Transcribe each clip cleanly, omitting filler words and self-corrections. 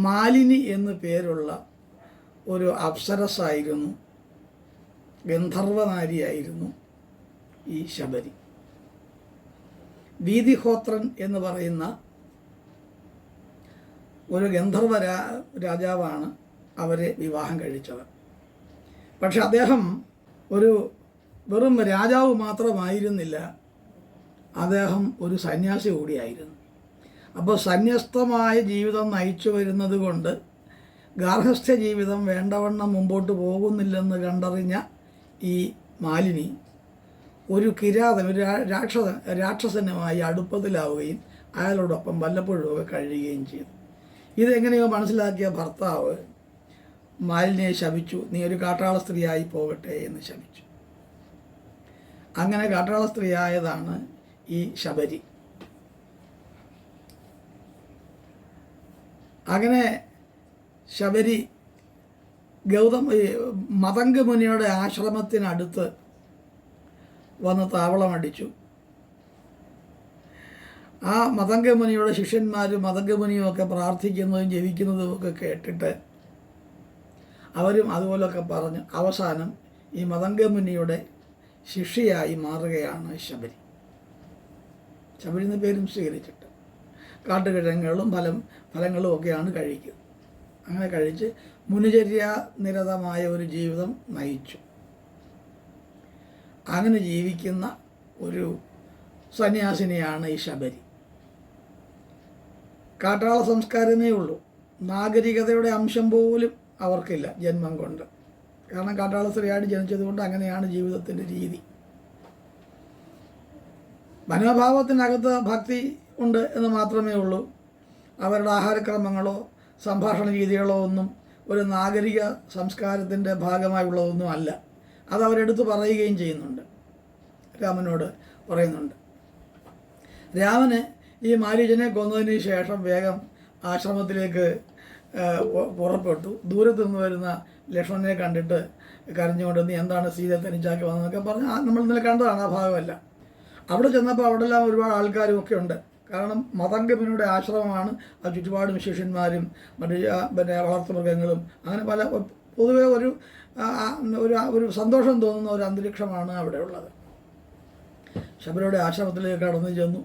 മാലിനി എന്നു പേരുള്ള ഒരു അപ്സരസായിരുന്നു, ഗന്ധർവനാരിയായിരുന്നു ഈ ശബരി. വീതിഹോത്രൻ എന്ന് പറയുന്ന ഒരു ഗന്ധർവ രാജാവാണ് അവരെ വിവാഹം കഴിച്ചത്. പക്ഷെ അദ്ദേഹം ഒരു വെറും രാജാവ് മാത്രമായിരുന്നില്ല, അദ്ദേഹം ഒരു സന്യാസി കൂടിയായിരുന്നു. അപ്പോൾ സന്യസ്തമായ ജീവിതം നയിച്ചു വരുന്നത് കൊണ്ട് ഗാർഹസ്ഥ്യ ജീവിതം വേണ്ടവണ്ണം മുമ്പോട്ട് പോകുന്നില്ലെന്ന് കണ്ടറിഞ്ഞ ഈ മാലിനി ഒരു കിരാതൻ, ഒരു രാക്ഷസനുമായി അടുപ്പത്തിലാവുകയും അയാളോടൊപ്പം വല്ലപ്പോഴുമൊക്കെ കഴിയുകയും ചെയ്തു. ഇതെങ്ങനെയോ മനസ്സിലാക്കിയ ഭർത്താവ് മാലിനിയെ ശപിച്ചു, നീ ഒരു കാട്ടാള സ്ത്രീയായി പോകട്ടെ എന്ന് ശപിച്ചു. അങ്ങനെ കാട്ടാള സ്ത്രീയായതാണ് ഈ ശബരി. അങ്ങനെ ശബരി മതംഗ മുനിയുടെ ആശ്രമത്തിനടുത്ത് വന്ന് താവളമടിച്ചു. ആ മതംഗ മുനിയുടെ ശിഷ്യന്മാരും മതംഗ മുനിയും ഒക്കെ പ്രാർത്ഥിക്കുന്നതും ജപിക്കുന്നതും ഒക്കെ കേട്ടിട്ട് അവരും അതുപോലൊക്കെ പറഞ്ഞ് അവസാനം ഈ മതംഗ മുനിയുടെ ശിഷ്യയായി മാറുകയാണ് ശബരി. ശബരി എന്ന പേരും സ്വീകരിച്ചിട്ട് കാട്ടുകിഴങ്ങുകളും ഫലങ്ങളും ഒക്കെയാണ് കഴിക്കുക. അങ്ങനെ കഴിച്ച് മുനിചര്യ നിരതമായ ഒരു ജീവിതം നയിച്ചു. അങ്ങനെ ജീവിക്കുന്ന ഒരു സന്യാസിനിയാണ് ഈ ശബരി. കാട്ടാള സംസ്കാരമേ ഉള്ളൂ, നാഗരികതയുടെ അംശം പോലും അവർക്കില്ല ജന്മം കൊണ്ട്. കാരണം കാട്ടാള സ്ത്രീയായിട്ട് ജനിച്ചതുകൊണ്ട് അങ്ങനെയാണ് ജീവിതത്തിൻ്റെ രീതി. മനോഭാവത്തിനകത്ത് ഭക്തി ഉണ്ട് എന്ന് മാത്രമേ ഉള്ളൂ. അവരുടെ ആഹാരക്രമങ്ങളോ സംഭാഷണ രീതികളോ ഒന്നും ഒരു നാഗരിക സംസ്കാരത്തിൻ്റെ ഭാഗമായുള്ളതൊന്നും അല്ല. അതവരെടുത്ത് പറയുകയും ചെയ്യുന്നുണ്ട്, രാമനോട് പറയുന്നുണ്ട്. രാമന് ഈ മാരീചനെ കൊന്നതിന് ശേഷം വേഗം ആശ്രമത്തിലേക്ക് പുറപ്പെട്ടു. ദൂരത്ത് നിന്ന് വരുന്ന ലക്ഷ്മണനെ കണ്ടിട്ട് കരഞ്ഞുകൊണ്ട് നീ എന്താണ് സീതയെ തനിച്ചാക്കി വന്നതെന്നൊക്കെ പറഞ്ഞ് നമ്മൾ ഇന്നലെ കണ്ടതാണ്. ആ ഭാഗമല്ല. അവിടെ ചെന്നപ്പോൾ അവിടെല്ലാം ഒരുപാട് ആൾക്കാരും ഒക്കെ ഉണ്ട്. കാരണം മതംഗമുനിയുടെ ആശ്രമമാണ്. ആ ചുറ്റുപാടും ശിഷ്യന്മാരും മറ്റു വളർത്തുമൃഗങ്ങളും അങ്ങനെ പല പൊതുവെ ഒരു സന്തോഷം തോന്നുന്ന ഒരു അന്തരീക്ഷമാണ് അവിടെ ഉള്ളത്. ശബരിയുടെ ആശ്രമത്തിലേക്ക് കടന്നു ചെന്നു.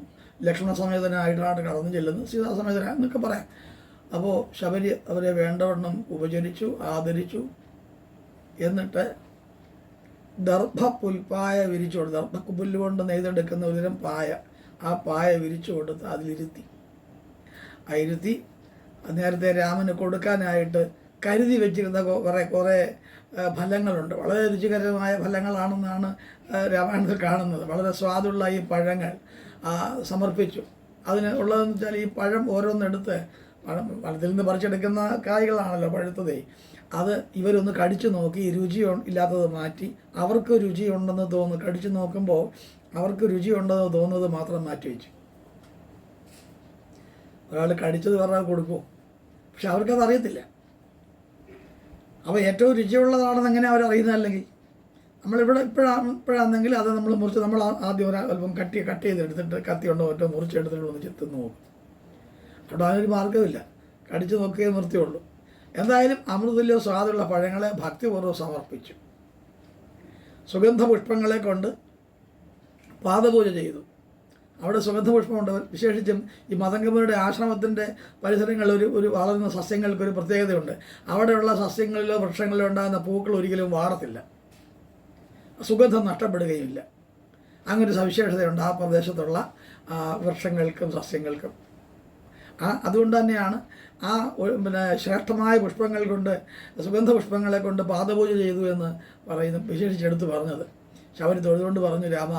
ലക്ഷ്മണസമേതനായിട്ടാണ് കടന്നു ചെല്ലുന്നത്, സീതാസമേതന എന്നൊക്കെ പറയാം. അപ്പോൾ ശബരി അവരെ വേണ്ടവണ്ണം ഉപചരിച്ചു, ആദരിച്ചു. എന്നിട്ട് ദർഭപ്പുൽപ്പായ വിരിച്ചു കൊടുത്തു. ദർഭപ്പുല്ല് കൊണ്ട് നെയ്തെടുക്കുന്ന ഒരുതരം പായ, ആ പായ വിരിച്ചു കൊടുത്ത് അതിലിരുത്തി. ഇരുത്തി നേരത്തെ രാമന് കൊടുക്കാനായിട്ട് കരുതി വെച്ചിരുന്ന കുറേ ഫലങ്ങളുണ്ട്. വളരെ രുചികരമായ ഫലങ്ങളാണെന്നാണ് രാമായണത്തിൽ കാണുന്നത്. വളരെ സ്വാദുള്ള ഈ പഴങ്ങൾ സമർപ്പിച്ചു. അതിന് ഉള്ളതെന്ന് വെച്ചാൽ ഈ പഴം ഓരോന്നെടുത്ത്, പഴത്തിൽ നിന്ന് പറിച്ചെടുക്കുന്ന കായ്കളാണല്ലോ പഴുത്തതേ, അത് ഇവരൊന്ന് കടിച്ചു നോക്കി രുചി ഇല്ലാത്തത് മാറ്റി അവർക്ക് രുചിയുണ്ടെന്ന് തോന്നുന്നു. കടിച്ചു നോക്കുമ്പോൾ അവർക്ക് രുചിയുണ്ടെന്ന് തോന്നുന്നത് മാത്രം മാറ്റി വെച്ചു. ഒരാൾ കടിച്ചത് പറഞ്ഞാൽ കൊടുക്കുമോ? പക്ഷെ അവർക്കത് അറിയത്തില്ല. അപ്പോൾ ഏറ്റവും രുചിയുള്ളതാണെന്ന് എങ്ങനെ അവരറിയുന്നത്? അല്ലെങ്കിൽ നമ്മളിവിടെ ഇപ്പോഴാണെങ്കിൽ അത് നമ്മൾ മുറിച്ച് നമ്മൾ ആദ്യം ഒരല്പം കട്ട് ചെയ്തെടുത്തിട്ട് കത്തി കൊണ്ടോ ഒറ്റ മുറിച്ചെടുത്തിട്ട് ഒന്ന് ചെത്തുന്നു നോക്കും. അവിടെ അതിനൊരു മാർഗ്ഗമില്ല, കടിച്ചു നോക്കിയേ നിർത്തിയുള്ളൂ. എന്തായാലും അമൃതുല്യ സ്വാദുള്ള പഴങ്ങളെ ഭക്തിപൂർവ്വം സമർപ്പിച്ചു. സുഗന്ധപുഷ്പങ്ങളെ കൊണ്ട് പാദപൂജ ചെയ്തു. അവിടെ സുഗന്ധപുഷ്പമുണ്ട്. വിശേഷിച്ചും ഈ മതംഗമുനിയുടെ ആശ്രമത്തിൻ്റെ പരിസരങ്ങളിൽ ഒരു വളരുന്ന സസ്യങ്ങൾക്കൊരു പ്രത്യേകതയുണ്ട്. അവിടെയുള്ള സസ്യങ്ങളിലോ വൃക്ഷങ്ങളിലോ ഉണ്ടാകുന്ന പൂക്കൾ ഒരിക്കലും വാടത്തില്ല, സുഗന്ധം നഷ്ടപ്പെടുകയില്ല. അങ്ങനൊരു സവിശേഷതയുണ്ട് ആ പ്രദേശത്തുള്ള വൃക്ഷങ്ങൾക്കും സസ്യങ്ങൾക്കും. അതുകൊണ്ട് തന്നെയാണ് ശ്രേഷ്ഠമായ പുഷ്പങ്ങൾ കൊണ്ട്, സുഗന്ധപുഷ്പങ്ങളെ കൊണ്ട് പാദപൂജ ചെയ്തു എന്ന് പറയുന്നു, വിശേഷിച്ചെടുത്ത് പറഞ്ഞത്. ശബരി തൊഴുതുകൊണ്ട് പറഞ്ഞു, രാമ,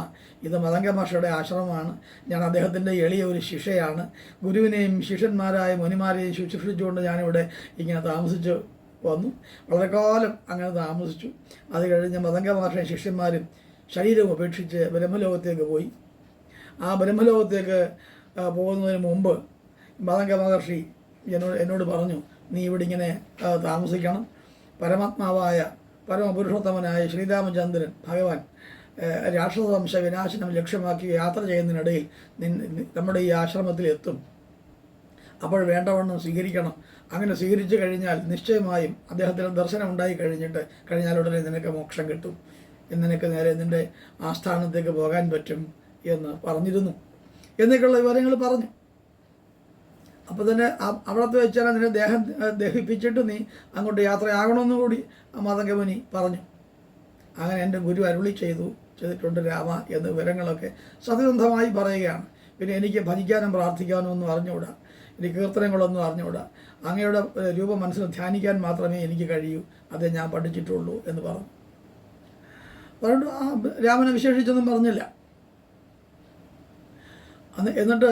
ഇത് മതംഗ മഹർഷിയുടെ ആശ്രമമാണ്. ഞാൻ അദ്ദേഹത്തിൻ്റെ എളിയ ഒരു ശിഷ്യയാണ്. ഗുരുവിനെയും ശിഷ്യന്മാരായ മുനിമാരെയും ശുശ്രൂഷിച്ചുകൊണ്ട് ഞാനിവിടെ ഇങ്ങനെ താമസിച്ചു വന്നു. വളരെ കാലം അങ്ങനെ താമസിച്ചു. അത് കഴിഞ്ഞ് മതംഗ മഹർഷിയും ശിഷ്യന്മാരും ശരീരം ഉപേക്ഷിച്ച് ബ്രഹ്മലോകത്തേക്ക് പോയി. ആ ബ്രഹ്മലോകത്തേക്ക് പോകുന്നതിന് മുമ്പ് മതംഗ മഹർഷി എന്നോട് പറഞ്ഞു, നീ ഇവിടെ ഇങ്ങനെ താമസിക്കണം. പരമാത്മാവായ പരമപുരുഷോത്തമനായ ശ്രീരാമചന്ദ്രൻ ഭഗവാൻ രാക്ഷസവംശ വിനാശനം ലക്ഷ്യമാക്കി യാത്ര ചെയ്യുന്നതിനിടയിൽ നമ്മുടെ ഈ ആശ്രമത്തിൽ എത്തും. അപ്പോൾ വേണ്ടവണ്ണം സ്വീകരിക്കണം. അങ്ങനെ സ്വീകരിച്ചു കഴിഞ്ഞാൽ നിശ്ചയമായും അദ്ദേഹത്തിന് ദർശനം ഉണ്ടായി കഴിഞ്ഞാൽ ഉടനെ നിനക്ക് മോക്ഷം കിട്ടും, നിനക്ക് നേരെ നിൻ്റെ ആസ്ഥാനത്തേക്ക് പോകാൻ പറ്റും എന്ന് പറഞ്ഞിരുന്നു എന്നൊക്കെയുള്ള വിവരങ്ങൾ പറഞ്ഞു. അപ്പോൾ തന്നെ അവിടത്തെ വെച്ചാൽ നിന്നെ ദഹിപ്പിച്ചിട്ട് നീ അങ്ങോട്ട് യാത്രയാകണമെന്ന് കൂടി മതംഗമുനി പറഞ്ഞു. അങ്ങനെ എൻ്റെ ഗുരു അരുളി ചെയ്തിട്ടുണ്ട് രാമ എന്ന വിവരങ്ങളൊക്കെ സത്യസന്ധമായി പറയുകയാണ്. പിന്നെ എനിക്ക് ഭജിക്കാനും പ്രാർത്ഥിക്കാനും ഒന്നും അറിഞ്ഞുകൂടാ, എനിക്ക് കീർത്തനങ്ങളൊന്നും അറിഞ്ഞുകൂടാ, അങ്ങയുടെ രൂപം മനസ്സിൽ ധ്യാനിക്കാൻ മാത്രമേ എനിക്ക് കഴിയൂ, അതേ ഞാൻ പഠിച്ചിട്ടുള്ളൂ എന്ന് പറഞ്ഞിട്ട് രാമനെ വിശേഷിച്ചൊന്നും പറഞ്ഞില്ല. എന്നിട്ട്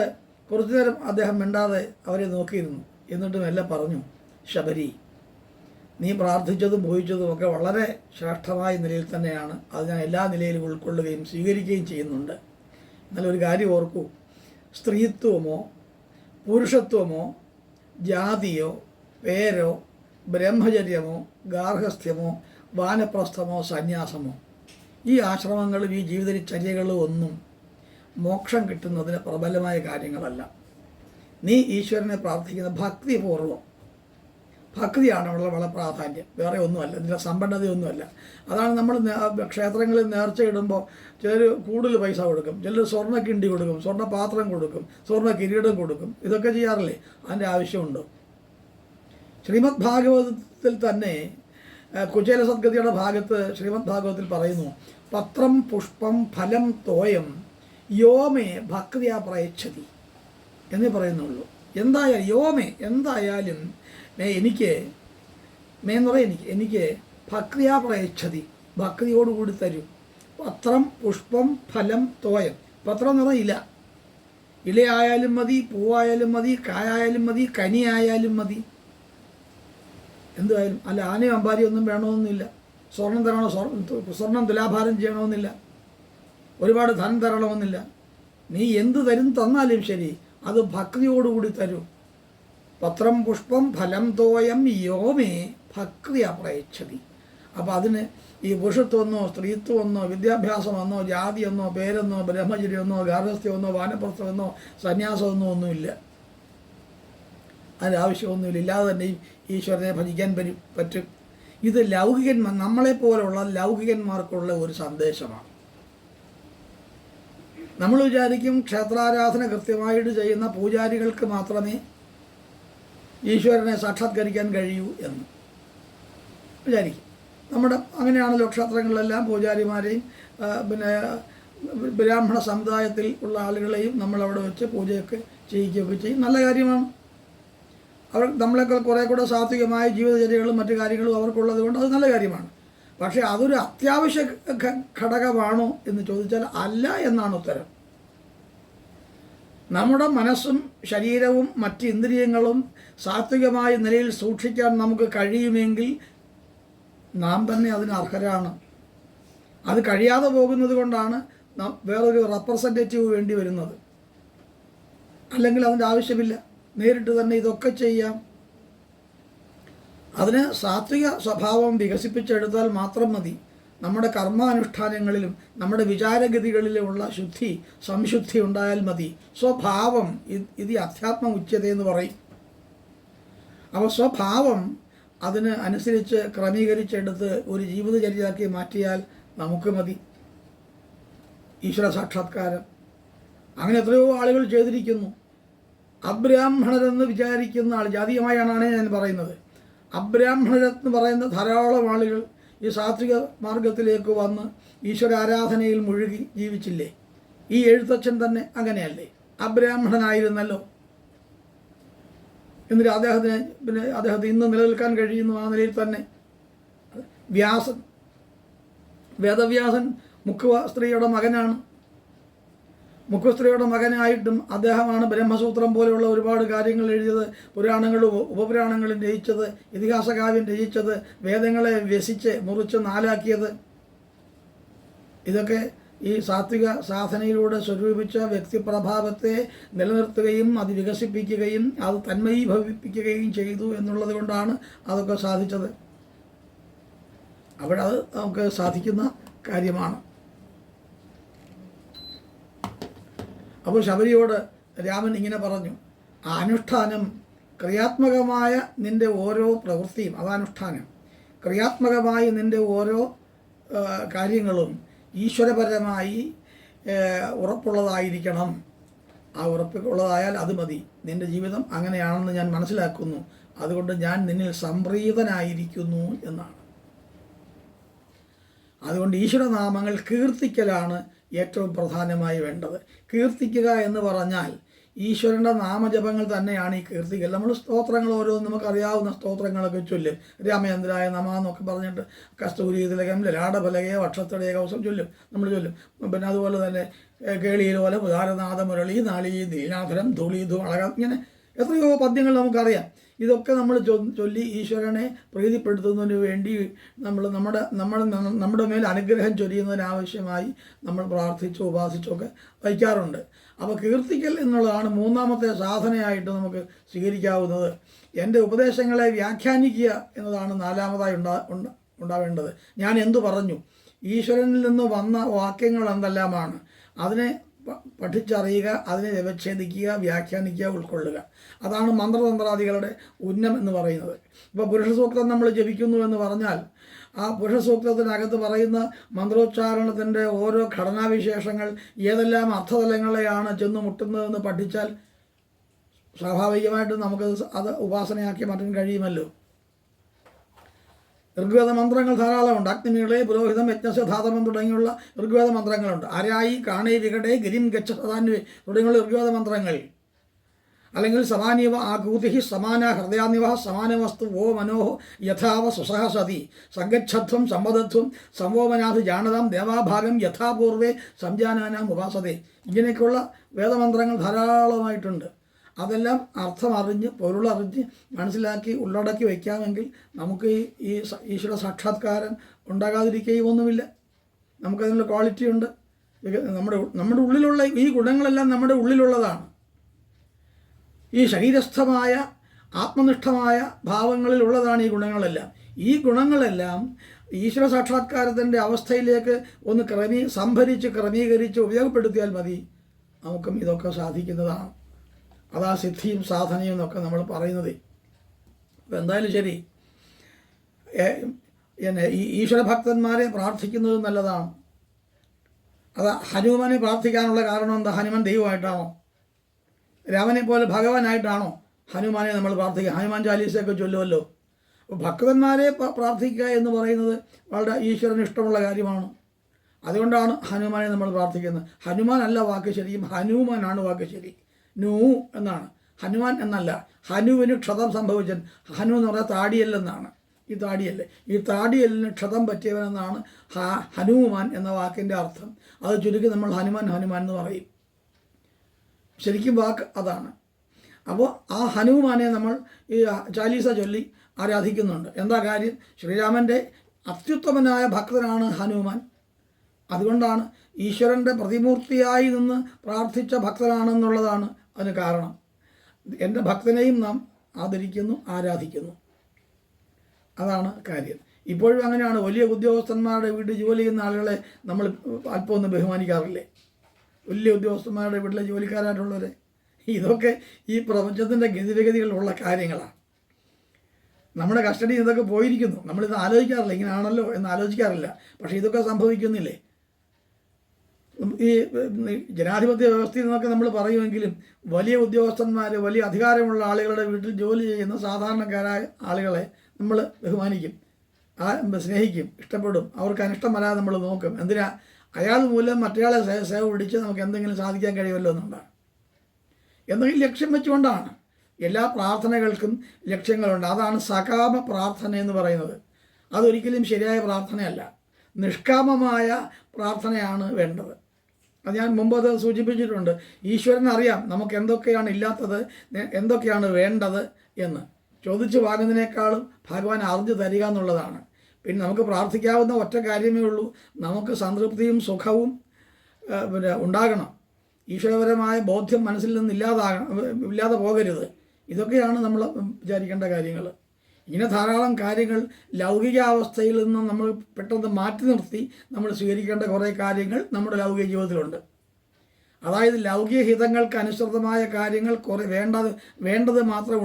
കുറച്ചു നേരം അദ്ദേഹം മിണ്ടാതെ അവരെ നോക്കിയിരുന്നു. എന്നിട്ടും എല്ലാം പറഞ്ഞു, ശബരി, നീ പ്രാർത്ഥിച്ചതും ഭോജിച്ചതും ഒക്കെ വളരെ ശ്രേഷ്ഠമായ നിലയിൽ തന്നെയാണ്. അത് ഞാൻ എല്ലാ നിലയിലും ഉൾക്കൊള്ളുകയും സ്വീകരിക്കുകയും ചെയ്യുന്നുണ്ട്. എന്നാൽ ഒരു കാര്യം ഓർക്കൂ, സ്ത്രീത്വമോ പുരുഷത്വമോ ജാതിയോ പേരോ ബ്രഹ്മചര്യമോ ഗാർഹസ്ഥ്യമോ വാനപ്രസ്ഥമോ സന്യാസമോ ഈ ആശ്രമങ്ങളും ഈ ജീവിതചര്യകളും ഒന്നും മോക്ഷം കിട്ടുന്നതിന് പ്രബലമായ കാര്യങ്ങളല്ല. നീ ഈശ്വരനെ പ്രാർത്ഥിക്കുന്ന ഭക്തിപൂർവ്വം, ഭക്തിയാണ് വളരെ പ്രാധാന്യം, വേറെ ഒന്നുമല്ല, ഇതിൻ്റെ സമ്പന്നതയൊന്നുമല്ല. അതാണ് നമ്മൾ ക്ഷേത്രങ്ങളിൽ നേർച്ച ഇടുമ്പോൾ ചിലർ കൂടുതൽ പൈസ കൊടുക്കും, ചിലർ സ്വർണ്ണ കിണ്ടി കൊടുക്കും, സ്വർണ്ണ പാത്രം കൊടുക്കും, സ്വർണ്ണ കിരീടം കൊടുക്കും. ഇതൊക്കെ ചെയ്യാറില്ലേ? അതിൻ്റെ ആവശ്യമുണ്ടോ? ശ്രീമദ് ഭാഗവതത്തിൽ തന്നെ കുചേല സദ്ഗതിയുടെ ഭാഗത്ത് ശ്രീമദ് ഭാഗവതത്തിൽ പറയുന്നു, പത്രം പുഷ്പം ഫലം തോയം യോമേ ഭക്തിയാ പ്രയച്ഛതി എന്നേ പറയുന്നുള്ളൂ. എന്തായാലും യോമേ, എന്തായാലും എനിക്ക് ഭക്തിയാ പ്രയച്ഛതി, ഭക്തിയോടുകൂടി തരും. പത്രം പുഷ്പം ഫലം തോയം. പത്രം എന്ന് പറഞ്ഞാൽ ഇലയായാലും മതി, പൂവായാലും മതി, കായായാലും മതി, കനിയായാലും മതി, എന്തുമായാലും. അല്ല, ആനയും അമ്പാരിയൊന്നും വേണമെന്നില്ല. സ്വർണം തരണോ, സ്വർണം തുലാഭാരം ചെയ്യണമെന്നില്ല, ഒരുപാട് ധനം തരണമെന്നില്ല. നീ എന്ത് തന്നാലും ശരി, അത് ഭക്തിയോടുകൂടി തരൂ. പത്രം പുഷ്പം ഫലം തോയം യോമേ ഭക്തി അപ്രയച്ഛതി. അപ്പോൾ അതിന് ഈ പുരുഷത്വമെന്നോ സ്ത്രീത്വമെന്നോ വിദ്യാഭ്യാസമെന്നോ ജാതിയെന്നോ പേരെന്നോ ബ്രഹ്മചര്യമെന്നോ ഗാർഹസ്ഥ്യമെന്നോ വാനപ്രസ്ഥമെന്നോ സന്യാസമെന്നോ ഒന്നുമില്ല. അതിൻ്റെ ആവശ്യമൊന്നുമില്ല. ഇല്ലാതെ തന്നെ ഈശ്വരനെ ഭജിക്കാൻ പറ്റും. ഇത് നമ്മളെപ്പോലുള്ള ലൗകികന്മാർക്കുള്ള ഒരു സന്ദേശമാണ്. നമ്മൾ വിചാരിക്കും ക്ഷേത്രാരാധന കൃത്യമായിട്ട് ചെയ്യുന്ന പൂജാരികൾക്ക് മാത്രമേ ഈശ്വരനെ സാക്ഷാത്കരിക്കാൻ കഴിയൂ എന്ന് വിചാരിക്കും. അങ്ങനെയാണല്ലോ ക്ഷേത്രങ്ങളിലെല്ലാം പൂജാരിമാരെയും പിന്നെ ബ്രാഹ്മണ സമുദായത്തിൽ ഉള്ള ആളുകളെയും നമ്മളവിടെ വെച്ച് പൂജയൊക്കെ ചെയ്യിക്കുകയൊക്കെ ചെയ്യും. നല്ല കാര്യമാണ്. നമ്മളെക്കാൾ കുറേ കൂടെ സാത്വികമായ ജീവിതചര്യകളും മറ്റു കാര്യങ്ങളും അവർക്കുള്ളത് കൊണ്ട് അത് നല്ല കാര്യമാണ്. പക്ഷേ അതൊരു അത്യാവശ്യ ഘടകമാണോ എന്ന് ചോദിച്ചാൽ അല്ല എന്നാണ് ഉത്തരം. നമ്മുടെ മനസ്സും ശരീരവും മറ്റ് ഇന്ദ്രിയങ്ങളും സാത്വികമായ നിലയിൽ സൂക്ഷിക്കാൻ നമുക്ക് കഴിയുമെങ്കിൽ നാം തന്നെ അതിന് അർഹരാണ്. അത് കഴിയാതെ പോകുന്നത് കൊണ്ടാണ് വേറൊരു റെപ്രസെൻറ്റേറ്റീവ് വേണ്ടി വരുന്നത്. അല്ലെങ്കിൽ അതിൻ്റെ ആവശ്യമില്ല, നേരിട്ട് തന്നെ ഇതൊക്കെ ചെയ്യാം. അതിന് സാത്വിക സ്വഭാവം വികസിപ്പിച്ചെടുത്താൽ മാത്രം മതി. നമ്മുടെ കർമാനുഷ്ഠാനങ്ങളിലും നമ്മുടെ വിചാരഗതികളിലുമുള്ള സംശുദ്ധി ഉണ്ടായാൽ മതി. സ്വഭാവം ഇത് അധ്യാത്മ ഉച്ചതയെന്ന് പറയും. അപ്പോൾ സ്വഭാവം അതിന് അനുസരിച്ച് ക്രമീകരിച്ചെടുത്ത് ഒരു ജീവിതചര്യയാക്കി മാറ്റിയാൽ നമുക്ക് മതി ഈശ്വര സാക്ഷാത്കാരം. അങ്ങനെ എത്രയോ ആളുകൾ ചെയ്തിരിക്കുന്നു. അബ്രാഹ്മണരെന്ന് വിചാരിക്കുന്ന ആൾ, ജാതീയമായാണ് ഞാൻ പറയുന്നത്, അബ്രാഹ്മണരെന്ന് പറയുന്ന ധാരാളം ആളുകൾ ഈ സാത്വിക മാർഗത്തിലേക്ക് വന്ന് ഈശ്വര ആരാധനയിൽ മുഴുകി ജീവിച്ചില്ലേ? ഈ എഴുത്തച്ഛൻ തന്നെ അങ്ങനെയല്ലേ? അബ്രാഹ്മണനായിരുന്നല്ലോ. എന്നിട്ട് അദ്ദേഹത്തിന് ഇന്ന് നിലനിൽക്കാൻ കഴിയുന്നു ആ നിലയിൽ തന്നെ. വേദവ്യാസൻ മുഖ്യസ്ത്രീയുടെ മകനാണ്. മുഖ്യസ്ത്രീയുടെ മകനായിട്ടും അദ്ദേഹമാണ് ബ്രഹ്മസൂത്രം പോലെയുള്ള ഒരുപാട് കാര്യങ്ങൾ എഴുതിയത്, പുരാണങ്ങളും ഉപപുരാണങ്ങളും രചിച്ചത്, ഇതിഹാസകാവ്യം രചിച്ചത്, വേദങ്ങളെ മുറിച്ച് നാലാക്കിയത്. ഇതൊക്കെ ഈ സാത്വിക സാധനയിലൂടെ സ്വരൂപിച്ച വ്യക്തിപ്രഭാവത്തെ നിലനിർത്തുകയും അത് വികസിപ്പിക്കുകയും അത് തന്മയീഭവിപ്പിക്കുകയും ചെയ്തു എന്നുള്ളത് കൊണ്ടാണ് അതൊക്കെ സാധിച്ചത്. അവിടെ അത് നമുക്ക് സാധിക്കുന്ന കാര്യമാണ്. അപ്പോൾ ശബരിയോട് രാമൻ ഇങ്ങനെ പറഞ്ഞു, ആ അനുഷ്ഠാനം ക്രിയാത്മകമായ നിൻ്റെ ഓരോ പ്രവൃത്തിയും, അതാനുഷ്ഠാനം. ക്രിയാത്മകമായി നിൻ്റെ ഓരോ കാര്യങ്ങളും ഈശ്വരപരമായി ഉറപ്പുള്ളതായിരിക്കണം. ആ ഉറപ്പുള്ളതായാൽ അത് മതി. നിൻ്റെ ജീവിതം അങ്ങനെയാണെന്ന് ഞാൻ മനസ്സിലാക്കുന്നു, അതുകൊണ്ട് ഞാൻ നിന്നിൽ സംപ്രീതനായിരിക്കുന്നു എന്നാണ്. അതുകൊണ്ട് ഈശ്വരനാമങ്ങൾ കീർത്തിക്കലാണ് ഏറ്റവും പ്രധാനമായി വേണ്ടത്. കീർത്തിക്കുക എന്ന് പറഞ്ഞാൽ ഈശ്വരൻ്റെ നാമജപങ്ങൾ തന്നെയാണ് ഈ കീർത്തിക്കൽ. നമ്മൾ സ്തോത്രങ്ങൾ ഓരോന്നും നമുക്കറിയാവുന്ന സ്തോത്രങ്ങളൊക്കെ ചൊല്ലും. രാമചന്ദ്രായ നമ എന്നൊക്കെ പറഞ്ഞിട്ട് കസ്തൂരി തിലകം ലലാടഫലകയെ വക്ഷത്തടയ കവസം ചൊല്ലും, നമ്മൾ ചൊല്ലും. പിന്നെ അതുപോലെ തന്നെ കേളിയിലോല ഉദാരനാഥ മുരളി നാളി നീലാധരം ധൂളീധു അളകം, ഇങ്ങനെ എത്രയോ പദ്യങ്ങൾ നമുക്കറിയാം. ഇതൊക്കെ നമ്മൾ ചൊല്ലി ഈശ്വരനെ പ്രീതിപ്പെടുത്തുന്നതിന് വേണ്ടി നമ്മുടെ മേൽ അനുഗ്രഹം ചൊരിയുന്നതിനാവശ്യമായി നമ്മൾ പ്രാർത്ഥിച്ചോ ഉപാസിച്ചൊക്കെ വയ്ക്കാറുണ്ട്. അപ്പോൾ കീർത്തിക്കൽ എന്നുള്ളതാണ് മൂന്നാമത്തെ സാധനയായിട്ട് നമുക്ക് സ്വീകരിക്കാവുന്നത്. എൻ്റെ ഉപദേശങ്ങളെ വ്യാഖ്യാനിക്കുക എന്നതാണ് നാലാമതായി ഉണ്ടാവേണ്ടത്. ഞാൻ എന്തു പറഞ്ഞു, ഈശ്വരനിൽ നിന്ന് വന്ന വാക്യങ്ങൾ എന്തെല്ലാമാണ്, അതിനെ പഠിച്ചറിയുക, അതിനെ വ്യവച്ഛേദിക്കുക, വ്യാഖ്യാനിക്കുക, ഉൾക്കൊള്ളുക. അതാണ് മന്ത്രതന്ത്രാദികളുടെ ഉന്നം എന്ന് പറയുന്നത്. ഇപ്പോൾ പുരുഷസൂക്തം നമ്മൾ ജപിക്കുന്നു എന്ന് പറഞ്ഞാൽ ആ പുരുഷസൂക്തത്തിനകത്ത് പറയുന്ന മന്ത്രോച്ചാരണത്തിൻ്റെ ഓരോ ഘടനാവിശേഷങ്ങൾ ഏതെല്ലാം അർത്ഥതലങ്ങളെയാണ് ചെന്ന് മുട്ടുന്നതെന്ന് പഠിച്ചാൽ സ്വാഭാവികമായിട്ടും നമുക്ക് അത് ഉപാസനയാക്കി മാറ്റാൻ കഴിയുമല്ലോ. ഋഗ്വേദ മന്ത്രങ്ങൾ ധാരാളമുണ്ട്. അഗ്നിമീളെ പുരോഹിതം യജ്ഞസ്യ ധാതമം തുടങ്ങിയുള്ള ഋഗ്വേദ മന്ത്രങ്ങളുണ്ട്. അരായി കാണേ വികടേ ഗിരിം ഗച്ഛ സദാന്വേ തുടങ്ങിയുള്ള ഋഗ്വേദ മന്ത്രങ്ങൾ. അല്ലെങ്കിൽ സമാനീവ ആകൂതി സമാന ഹൃദയാനിവ സമാനവസ്തു വോ മനോഹ യഥാവ സുസഹസതി സങ്കച്ഛത്വം സമ്മതത്വം സംവോമനാഥ് ജാനതാം ദേവാഭാഗം യഥാപൂർവേ സംജാനാനാം ഉപാസതേ. ഇങ്ങനെയൊക്കെയുള്ള വേദമന്ത്രങ്ങൾ ധാരാളമായിട്ടുണ്ട്. അതെല്ലാം അർത്ഥമറിഞ്ഞ് പൊരുളറിഞ്ഞ് മനസ്സിലാക്കി ഉള്ളടക്കി വയ്ക്കാമെങ്കിൽ നമുക്ക് ഈ ഈശ്വര സാക്ഷാത്കാരം ഉണ്ടാകാതിരിക്കുകയൊന്നുമില്ല. നമുക്കതിനുള്ള ക്വാളിറ്റി ഉണ്ട്. നമ്മുടെ ഉള്ളിലുള്ള ഈ ഗുണങ്ങളെല്ലാം നമ്മുടെ ഉള്ളിലുള്ളതാണ്. ഈ ശരീരസ്ഥമായ ആത്മനിഷ്ഠമായ ഭാവങ്ങളിലുള്ളതാണ് ഈ ഗുണങ്ങളെല്ലാം. ഈ ഗുണങ്ങളെല്ലാം ഈശ്വര സാക്ഷാത്കാരത്തിൻ്റെ അവസ്ഥയിലേക്ക് ഒന്ന് ക്രമീകരിച്ച് ഉപയോഗപ്പെടുത്തിയാൽ മതി, നമുക്കും ഇതൊക്കെ സാധിക്കുന്നതാണ്. അതാ സിദ്ധിയും സാധനയും എന്നൊക്കെ നമ്മൾ പറയുന്നത്. അപ്പോൾ എന്തായാലും ശരി, ഈ ഈശ്വരഭക്തന്മാരെ പ്രാർത്ഥിക്കുന്നത് നല്ലതാണ്. അത് ഹനുമാനെ പ്രാർത്ഥിക്കാനുള്ള കാരണം എന്താ? ഹനുമാൻ ദൈവമായിട്ടാണോ? രാമനെ പോലെ ഭഗവാനായിട്ടാണോ ഹനുമാനെ നമ്മൾ പ്രാർത്ഥിക്കുക? ഹനുമാൻ ചാലീസയൊക്കെ ചൊല്ലുമല്ലോ. അപ്പോൾ ഭക്തന്മാരെ പ്രാർത്ഥിക്കുക എന്ന് പറയുന്നത് വളരെ ഈശ്വരന് ഇഷ്ടമുള്ള കാര്യമാണ്. അതുകൊണ്ടാണ് ഹനുമാനെ നമ്മൾ പ്രാർത്ഥിക്കുന്നത്. ഹനുമാൻ അല്ല വാക്ക് ശരിയും, ഹനുമാനാണ് വാക്ക് ശരി. നൂ എന്നാണ്, ഹനുമാൻ എന്നല്ല. ഹനുവിന് ക്ഷതം സംഭവിച്ചൻ. ഹനു എന്ന് പറഞ്ഞാൽ താടിയല്ലെന്നാണ്. ഈ താടിയല്ലേ, ഈ താടിയല്ലിന് ക്ഷതം പറ്റിയവനെന്നാണ് ഹനുമാൻ എന്ന വാക്കിൻ്റെ അർത്ഥം. അത് ചുരുക്കി നമ്മൾ ഹനുമാൻ എന്ന് പറയും. ശരിക്കും വാക്ക് അതാണ്. അപ്പോൾ ആ ഹനുമാനെ നമ്മൾ ഈ ചാലീസ ചൊല്ലി ആരാധിക്കുന്നുണ്ട്. എന്താ കാര്യം? ശ്രീരാമൻ്റെ അത്യുത്തമനായ ഭക്തനാണ് ഹനുമാൻ. അതുകൊണ്ടാണ് ഈശ്വരൻ്റെ പ്രതിമൂർത്തിയായി നിന്ന് പ്രാർത്ഥിച്ച ഭക്തനാണെന്നുള്ളതാണ് അതിന് കാരണം. എൻ്റെ ഭക്തനെയും നാം ആദരിക്കുന്നു, ആരാധിക്കുന്നു. അതാണ് കാര്യം. ഇപ്പോഴും അങ്ങനെയാണ്. വലിയ ഉദ്യോഗസ്ഥന്മാരുടെ വീട്ടിൽ ജോലി ചെയ്യുന്ന ആളുകളെ നമ്മൾ അല്പമൊന്നും ബഹുമാനിക്കാറില്ലേ? വലിയ ഉദ്യോഗസ്ഥന്മാരുടെ വീട്ടിലെ ജോലിക്കാരായിട്ടുള്ളവരെ. ഇതൊക്കെ ഈ പ്രപഞ്ചത്തിൻ്റെ ഗതിവിഗതികളുള്ള കാര്യങ്ങളാണ്. നമ്മുടെ കസ്റ്റഡി ഇതൊക്കെ പോയിരിക്കുന്നു. നമ്മളിത് ആലോചിക്കാറില്ല, ഇങ്ങനെയാണല്ലോ എന്ന് ആലോചിക്കാറില്ല. പക്ഷേ ഇതൊക്കെ സംഭവിക്കുന്നില്ലേ? ഈ ജനാധിപത്യ വ്യവസ്ഥയിൽ നിന്നൊക്കെ നമ്മൾ പറയുമെങ്കിലും വലിയ ഉദ്യോഗസ്ഥന്മാർ, വലിയ അധികാരമുള്ള ആളുകളുടെ വീട്ടിൽ ജോലി ചെയ്യുന്ന സാധാരണക്കാരായ ആളുകളെ നമ്മൾ ബഹുമാനിക്കും, സ്നേഹിക്കും, ഇഷ്ടപ്പെടും. അവർക്ക് അനിഷ്ടം വരാതെ നമ്മൾ നോക്കും. എന്തിനാ? അയാൾ മൂലം മറ്റയാളെ സേവ പിടിച്ച് നമുക്ക് എന്തെങ്കിലും സാധിക്കാൻ കഴിയുമല്ലോ എന്നുണ്ടാണ്. എന്തെങ്കിലും ലക്ഷ്യം വെച്ചുകൊണ്ടാണ്. എല്ലാ പ്രാർത്ഥനകൾക്കും ലക്ഷ്യങ്ങളുണ്ട്. അതാണ് സകാമ പ്രാർത്ഥന എന്ന് പറയുന്നത്. അതൊരിക്കലും ശരിയായ പ്രാർത്ഥനയല്ല. നിഷ്കാമമായ പ്രാർത്ഥനയാണ് വേണ്ടത്. അത് ഞാൻ മുമ്പ് അത് സൂചിപ്പിച്ചിട്ടുണ്ട്. ഈശ്വരനറിയാം നമുക്ക് എന്തൊക്കെയാണ് ഇല്ലാത്തത്, എന്തൊക്കെയാണ് വേണ്ടത് എന്ന്. ചോദിച്ചു വാങ്ങുന്നതിനേക്കാളും ഭഗവാൻ അറിഞ്ഞു തരിക എന്നുള്ളതാണ്. പിന്നെ നമുക്ക് പ്രാർത്ഥിക്കാവുന്ന ഒറ്റ കാര്യമേ ഉള്ളൂ, നമുക്ക് സംതൃപ്തിയും സുഖവും ഉണ്ടാകണം. ഈശ്വരപരമായ ബോധ്യം മനസ്സിൽ നിന്ന് ഇല്ലാതെ പോകരുത്. ഇതൊക്കെയാണ് നമ്മൾ വിചാരിക്കേണ്ട കാര്യങ്ങൾ. ഇങ്ങനെ ധാരാളം കാര്യങ്ങൾ ലൗകികാവസ്ഥയിൽ നിന്നും നമ്മൾ പെട്ടെന്ന് മാറ്റി നിർത്തി നമ്മൾ സ്വീകരിക്കേണ്ട കുറേ കാര്യങ്ങൾ നമ്മുടെ ലൗകിക ജീവിതത്തിലുണ്ട്. അതായത് ലൗകിക ഹിതങ്ങൾക്ക് അനുസൃതമായ കാര്യങ്ങൾ വേണ്ടത് മാത്രം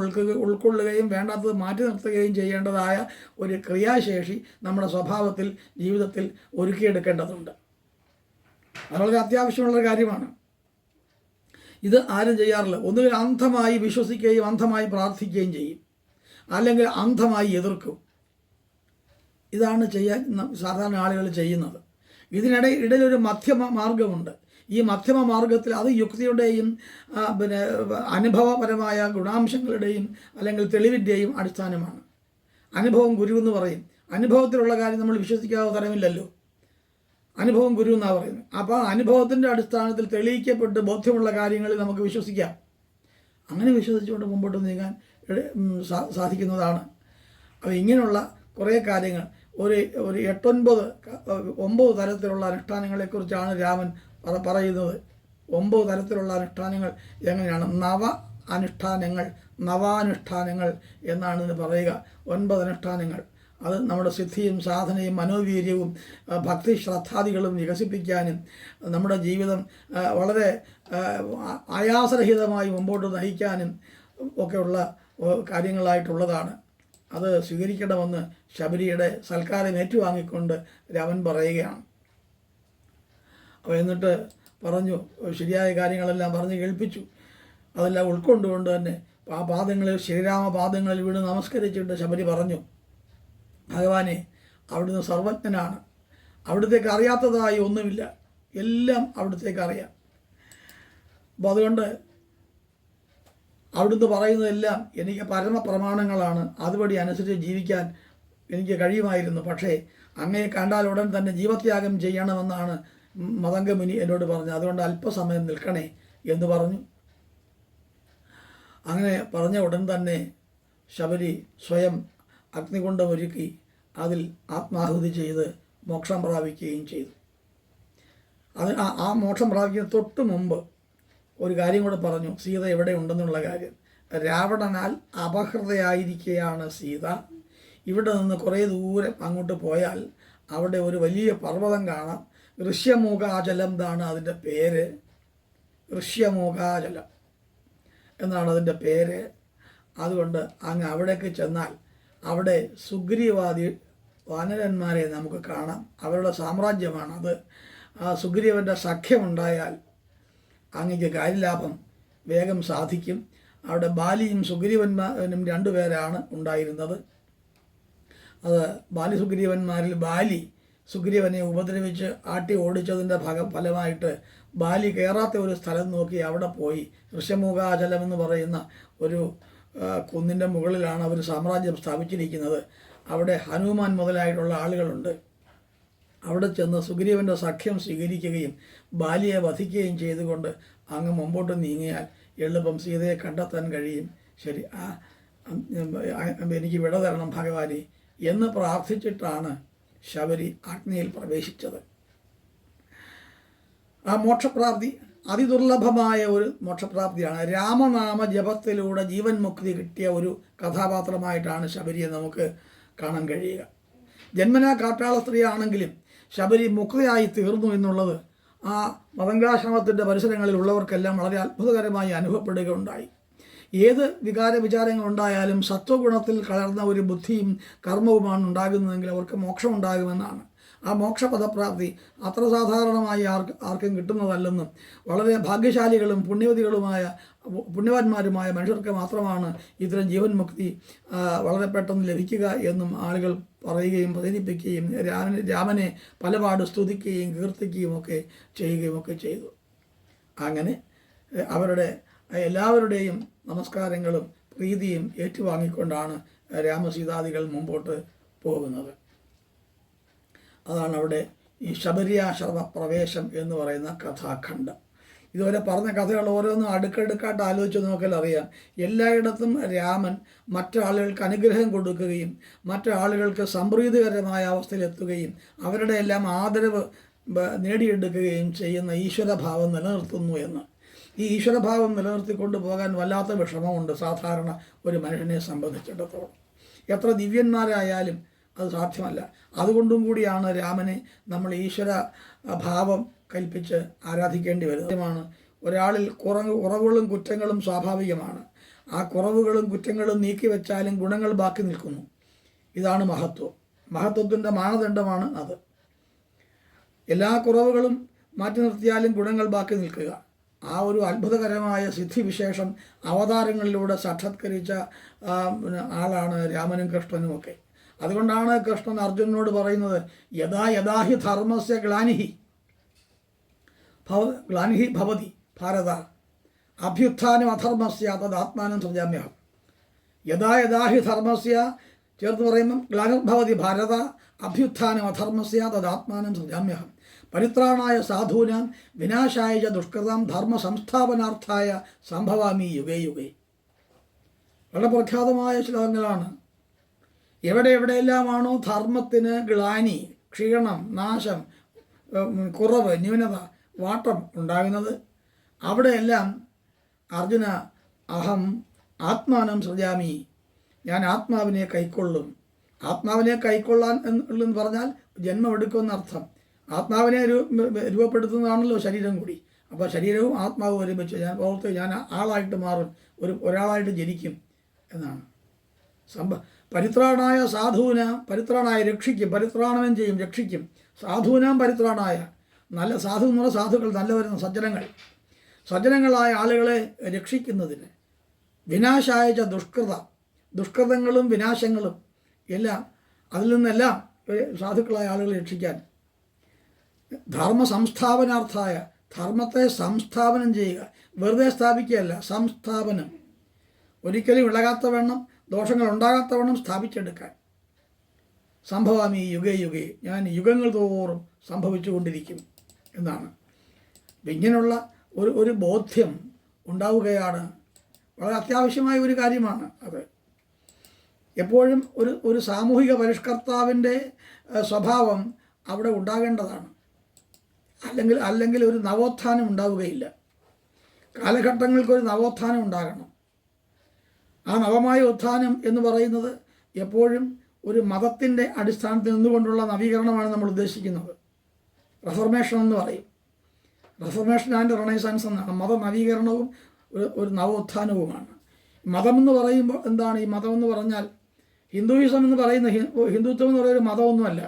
ഉൾക്കൊള്ളുകയും വേണ്ടാത്തത് മാറ്റി നിർത്തുകയും ചെയ്യേണ്ടതായ ഒരു ക്രിയാശേഷി നമ്മുടെ സ്വഭാവത്തിൽ, ജീവിതത്തിൽ ഒരുക്കിയെടുക്കേണ്ടതുണ്ട്. അത് വളരെ അത്യാവശ്യമുള്ളൊരു കാര്യമാണ്. ഇത് ആരും ചെയ്യാറില്ല. ഒന്നുകിൽ അന്ധമായി വിശ്വസിക്കുകയും അന്ധമായി പ്രാർത്ഥിക്കുകയും ചെയ്യും, അല്ലെങ്കിൽ അന്ധമായി എതിർക്കും. ഇതാണ് ചെയ്യാൻ സാധാരണ ആളുകൾ ചെയ്യുന്നത്. ഇടയിലൊരു മധ്യമ മാർഗമുണ്ട്. ഈ മധ്യമ മാർഗത്തിൽ അത് യുക്തിയുടെയും അനുഭവപരമായ ഗുണാംശങ്ങളുടെയും അല്ലെങ്കിൽ തെളിവിൻ്റെയും അടിസ്ഥാനമാണ്. അനുഭവം ഗുരു എന്ന് പറയും. അനുഭവത്തിലുള്ള കാര്യം നമ്മൾ വിശ്വസിക്കാതെ തരമില്ലല്ലോ. അനുഭവം ഗുരു എന്നാണ് പറയുന്നത്. അപ്പോൾ അനുഭവത്തിൻ്റെ അടിസ്ഥാനത്തിൽ തെളിയിക്കപ്പെട്ട് ബോധ്യമുള്ള കാര്യങ്ങളിൽ നമുക്ക് വിശ്വസിക്കാം. അങ്ങനെ വിശ്വസിച്ചുകൊണ്ട് മുമ്പോട്ട് നീങ്ങാൻ സാധിക്കുന്നതാണ്. അപ്പോൾ ഇങ്ങനെയുള്ള കുറേ കാര്യങ്ങൾ ഒരു 9 തരത്തിലുള്ള അനുഷ്ഠാനങ്ങളെക്കുറിച്ചാണ് രാമൻ പറയുന്നത്. 9 തരത്തിലുള്ള അനുഷ്ഠാനങ്ങൾ എങ്ങനെയാണ്? നവാനുഷ്ഠാനങ്ങൾ എന്നാണ് ഇത് പറയുക. 9 അനുഷ്ഠാനങ്ങൾ. അത് നമ്മുടെ സിദ്ധിയും സാധനയും മനോവീര്യവും ഭക്തി ശ്രദ്ധാദികളും വികസിപ്പിക്കാനും നമ്മുടെ ജീവിതം വളരെ ആയാസരഹിതമായി മുമ്പോട്ട് നയിക്കാനും ഒക്കെയുള്ള കാര്യങ്ങളായിട്ടുള്ളതാണ്. അത് സ്വീകരിക്കണമെന്ന് ശബരിയുടെ സൽക്കാരം ഏറ്റുവാങ്ങിക്കൊണ്ട് രാമൻ പറയുകയാണ്. അപ്പോൾ എന്നിട്ട് പറഞ്ഞു, ശരിയായ കാര്യങ്ങളെല്ലാം പറഞ്ഞ് കേൾപ്പിച്ചു. അതെല്ലാം ഉൾക്കൊണ്ടുകൊണ്ട് തന്നെ ആ പാദങ്ങളിൽ, ശ്രീരാമ പാദങ്ങളിൽ വീണ് നമസ്കരിച്ചിട്ട് ശബരി പറഞ്ഞു, ഭഗവാനെ, അവിടുന്ന് സർവജ്ഞനാണ്. അവിടുത്തേക്ക് അറിയാത്തതായി ഒന്നുമില്ല, എല്ലാം അവിടുത്തേക്ക് അറിയാം. അപ്പോൾ അതുകൊണ്ട് അവിടുന്ന് പറയുന്നതെല്ലാം എനിക്ക് പരമപ്രമാണങ്ങളാണ്. അതുവഴി അനുസരിച്ച് ജീവിക്കാൻ എനിക്ക് കഴിയുമായിരുന്നു. പക്ഷേ അങ്ങയെ കണ്ടാൽ ഉടൻ തന്നെ ജീവത്യാഗം ചെയ്യണമെന്നാണ് മതംഗമുനി എന്നോട് പറഞ്ഞത്. അതുകൊണ്ട് അല്പസമയം നിൽക്കണേ എന്ന് പറഞ്ഞു. അങ്ങനെ പറഞ്ഞ ഉടൻ തന്നെ ശബരി സ്വയം അഗ്നികുണ്ഡം ഒരുക്കി അതിൽ ആത്മാഹുതി ചെയ്ത് മോക്ഷം പ്രാപിക്കുകയും ചെയ്തു. ആ മോക്ഷം പ്രാപിക്കുന്ന തൊട്ട് മുമ്പ് ഒരു കാര്യം കൂടെ പറഞ്ഞു, സീത എവിടെ ഉണ്ടെന്നുള്ള കാര്യം. രാവണനാൽ അപഹൃതയായിരിക്കുകയാണ് സീത. ഇവിടെ നിന്ന് കുറേ ദൂരം അങ്ങോട്ട് പോയാൽ അവിടെ ഒരു വലിയ പർവ്വതം കാണാം. ഋഷ്യമൂകാചലം എന്നാണ് അതിൻ്റെ പേര്. ഋഷ്യമൂകാചലം എന്നാണ് അതിൻ്റെ പേര്. അതുകൊണ്ട് അങ്ങ് അവിടേക്ക് ചെന്നാൽ അവിടെ സുഗ്രീവാദി വാനരന്മാരെ നമുക്ക് കാണാം. അവരുടെ സാമ്രാജ്യമാണത്. ആ സുഗ്രീവൻ്റെ സഖ്യമുണ്ടായാൽ അങ്ങക്ക് കാര്യലാഭം വേഗം സാധിക്കും. അവിടെ ബാലിയും സുഗ്രീവന്മാരും 2 പേരാണ് ഉണ്ടായിരുന്നത്. അത് ബാലി സുഗ്രീവന്മാരിൽ ബാലി സുഗ്രീവനെ ഉപദ്രവിച്ച് ആട്ടി ഓടിച്ചതിൻ്റെ ഫലമായിട്ട് ബാലി കയറാത്ത ഒരു സ്ഥലം നോക്കി അവിടെ പോയി. ഋഷമുഖാചലം എന്ന് പറയുന്ന ഒരു കുന്നിൻ്റെ മുകളിലാണ് അവർ സാമ്രാജ്യം സ്ഥാപിച്ചിരിക്കുന്നത്. അവിടെ ഹനുമാൻ മുതലായിട്ടുള്ള ആളുകളുണ്ട്. അവിടെ ചെന്ന് സുഗ്രീവൻ്റെ സഖ്യം സ്വീകരിക്കുകയും ബാലിയെ വധിക്കുകയും ചെയ്തുകൊണ്ട് അങ്ങ് മുമ്പോട്ട് നീങ്ങിയാൽ എളുപ്പം സീതയെ കണ്ടെത്താൻ കഴിയും. ശരി, എനിക്ക് വിട തരണം ഭഗവാനെ എന്ന് പ്രാർത്ഥിച്ചിട്ടാണ് ശബരി അഗ്നിയിൽ പ്രവേശിച്ചത്. ആ മോക്ഷപ്രാപ്തി അതിദുർലഭമായ ഒരു മോക്ഷപ്രാപ്തിയാണ്. രാമനാമ ജപത്തിലൂടെ ജീവൻ മുക്തി കിട്ടിയ ഒരു കഥാപാത്രമായിട്ടാണ് ശബരിയെ നമുക്ക് കാണാൻ കഴിയുക. ജന്മനാ കാട്ടാള സ്ത്രീയാണെങ്കിലും ശബരി മുക്തയായി തീർന്നു എന്നുള്ളത് ആ മതംഗാശ്രമത്തിൻ്റെ പരിസരങ്ങളിൽ ഉള്ളവർക്കെല്ലാം വളരെ അത്ഭുതകരമായി അനുഭവപ്പെടുകയുണ്ടായി. ഏത് വിചാരങ്ങളുണ്ടായാലും സത്വഗുണത്തിൽ കലർന്ന ഒരു ബുദ്ധിയും കർമ്മവുമാണ് ഉണ്ടാകുന്നതെങ്കിൽ അവർക്ക് മോക്ഷം ഉണ്ടാകുമെന്നാണ്. ആ മോക്ഷപദപ്രാപ്തി അത്ര സാധാരണമായി ആർക്കും കിട്ടുന്നതല്ലെന്നും വളരെ ഭാഗ്യശാലികളും പുണ്യവാന്മാരുമായ മനുഷ്യർക്ക് മാത്രമാണ് ഇത്തരം ജീവൻ മുക്തി വളരെ പെട്ടെന്ന് ലഭിക്കുക എന്നും ആളുകൾ പറയുകയും പ്രചരിപ്പിക്കുകയും രാമനെ പലപാട് സ്തുതിക്കുകയും കീർത്തിക്കുകയും ഒക്കെ ചെയ്തു. അങ്ങനെ അവരുടെ എല്ലാവരുടെയും നമസ്കാരങ്ങളും പ്രീതിയും ഏറ്റുവാങ്ങിക്കൊണ്ടാണ് രാമസീതാദികൾ മുമ്പോട്ട് പോകുന്നത്. അതാണ് അവിടെ ഈ ശബരിയാശ്രമ പ്രവേശം എന്ന് പറയുന്ന കഥാഖണ്ഡം. ഇതുവരെ പറഞ്ഞ കഥകൾ ഓരോന്നും അടുക്കടുക്കായിട്ട് ആലോചിച്ച് നോക്കിയാൽ അറിയാം. എല്ലായിടത്തും രാമൻ മറ്റാളുകൾക്ക് അനുഗ്രഹം കൊടുക്കുകയും മറ്റാളുകൾക്ക് സംപ്രീതികരമായ അവസ്ഥയിലെത്തുകയും അവരുടെ എല്ലാം ആദരവ് നേടിയെടുക്കുകയും ചെയ്യുന്ന ഈശ്വരഭാവം നിലനിർത്തുന്നു എന്ന്. ഈ ഈശ്വരഭാവം നിലനിർത്തിക്കൊണ്ട് പോകാൻ വല്ലാത്ത വിഷമമുണ്ട് സാധാരണ ഒരു മനുഷ്യനെ സംബന്ധിച്ചിടത്തോളം. എത്ര ദിവ്യന്മാരായാലും അത് സാധ്യമല്ല. അതുകൊണ്ടും കൂടിയാണ് രാമനെ നമ്മൾ ഈശ്വര ഭാവം കൽപ്പിച്ച് ആരാധിക്കേണ്ടി വരുന്നത്. ഒരാളിൽ കുറവുകളും കുറ്റങ്ങളും സ്വാഭാവികമാണ്. ആ കുറവുകളും കുറ്റങ്ങളും നീക്കി വെച്ചാലും ഗുണങ്ങൾ ബാക്കി നിൽക്കുന്നു. ഇതാണ് മഹത്വം. മഹത്വത്തിൻ്റെ മാനദണ്ഡമാണ് അത്. എല്ലാ കുറവുകളും മാറ്റി നിർത്തിയാലും ഗുണങ്ങൾ ബാക്കി നിൽക്കുക. ആ ഒരു അത്ഭുതകരമായ സിദ്ധിവിശേഷം അവതാരങ്ങളിലൂടെ സാക്ഷാത്കരിച്ച ആളാണ് രാമനും കൃഷ്ണനുമൊക്കെ. അതുകൊണ്ടാണ് കൃഷ്ണൻ അർജുനനോട് പറയുന്നത്, യഥാ യഥാഹി ധർമ്മസ്യ ഗ്ലാനിഹി ഭവതി ഭാരത അഭ്യുത്ഥാനം അധർമ്മസ്യ തദാത്മാനം സൃജാമ്യഹം. യഥാ യഥാഹി ധർമ്മസ്യ ചേർത്ത് പറയുമ്പം ഗ്ലാനിർഭവതി ഭാരത അഭ്യുത്ഥാനം അധർമ്മസ്യ തദാത്മാനം സൃജാമ്യഹം. പരിത്രാണായ സാധൂനാം വിനാശായ ച ദുഷ്കൃതം ധർമ്മ സംസ്ഥാപനാർത്ഥായ സംഭവാമി യുഗേ യുഗേ. വളരെ പ്രഖ്യാതമായ ശ്ലോകങ്ങളാണ്. എവിടെയെല്ലാമാണോ ധർമ്മത്തിന് ഗ്ലാനി, ക്ഷീണം, നാശം, കുറവ്, ന്യൂനത, വാട്ടം ഉണ്ടാകുന്നത്, അവിടെയെല്ലാം അർജുന അഹം ആത്മാനം സൃജാമി, ഞാൻ ആത്മാവിനെ കൈക്കൊള്ളും. ആത്മാവിനെ കൈക്കൊള്ളാൻ എന്ന് പറഞ്ഞാൽ ജന്മമെടുക്കുമെന്നർത്ഥം. ആത്മാവിനെ രൂപപ്പെടുത്തുന്നതാണല്ലോ ശരീരം കൂടി. അപ്പോൾ ശരീരവും ആത്മാവും ഒരുമിച്ച് ഞാൻ ആളായിട്ട് മാറും, ഒരാളായിട്ട് ജനിക്കും എന്നാണ്. പരിത്രാണായ സാധൂന, പരിത്രാണായ രക്ഷിക്കും, പരിത്രാണനം ചെയ്യും, രക്ഷിക്കും. സാധൂനാം പരിത്രാണായ, നല്ല സാധു എന്നുള്ള സാധുക്കൾ, നല്ലവരുന്ന സജ്ജനങ്ങളായ ആളുകളെ രക്ഷിക്കുന്നതിന്. വിനാശായ ച ദുഷ്കൃതങ്ങളും വിനാശങ്ങളും എല്ലാം, അതിൽ നിന്നെല്ലാം സാധുക്കളായ ആളുകളെ രക്ഷിക്കാൻ. ധർമ്മ സംസ്ഥാപനാർത്ഥായ, ധർമ്മത്തെ സംസ്ഥാപനം ചെയ്യുക, വെറുതെ സ്ഥാപിക്കുകയല്ല, സംസ്ഥാപനം. ഒരിക്കലും ഇളകാത്ത വണ്ണം, ദോഷങ്ങൾ ഉണ്ടാകാത്ത വണ്ണം സ്ഥാപിച്ചെടുക്കാൻ. സംഭവാമി യുഗേ യുഗേ, ഞാൻ യുഗങ്ങൾ തോറും സംഭവിച്ചു കൊണ്ടിരിക്കും എന്നാണ്. ഇങ്ങനെയുള്ള ഒരു ബോധ്യം ഉണ്ടാവുകയാണ്. വളരെ അത്യാവശ്യമായ ഒരു കാര്യമാണ് അത്. എപ്പോഴും ഒരു സാമൂഹിക പരിഷ്കർത്താവിൻ്റെ സ്വഭാവം അവിടെ ഉണ്ടാകേണ്ടതാണ്. അല്ലെങ്കിൽ ഒരു നവോത്ഥാനം ഉണ്ടാവുകയില്ല. കാലഘട്ടങ്ങൾക്കൊരു നവോത്ഥാനം ഉണ്ടാകണം. ആ നവമായ ഉത്ഥാനം എന്ന് പറയുന്നത് എപ്പോഴും ഒരു മതത്തിൻ്റെ അടിസ്ഥാനത്തിൽ നിന്നുകൊണ്ടുള്ള നവീകരണമാണ് നമ്മൾ ഉദ്ദേശിക്കുന്നത്. റെഫർമേഷൻ എന്ന് പറയും. റെഫർമേഷൻ ആൻഡ് റെനൈസാൻസ് എന്നാണ്. മതനവീകരണവും ഒരു നവോത്ഥാനവുമാണ്. മതമെന്ന് പറയുമ്പോൾ എന്താണ് ഈ മതമെന്ന് പറഞ്ഞാൽ? ഹിന്ദുയിസം എന്ന് പറയുന്ന, ഹിന്ദുത്വം എന്ന് പറയുന്ന മതമൊന്നുമല്ല.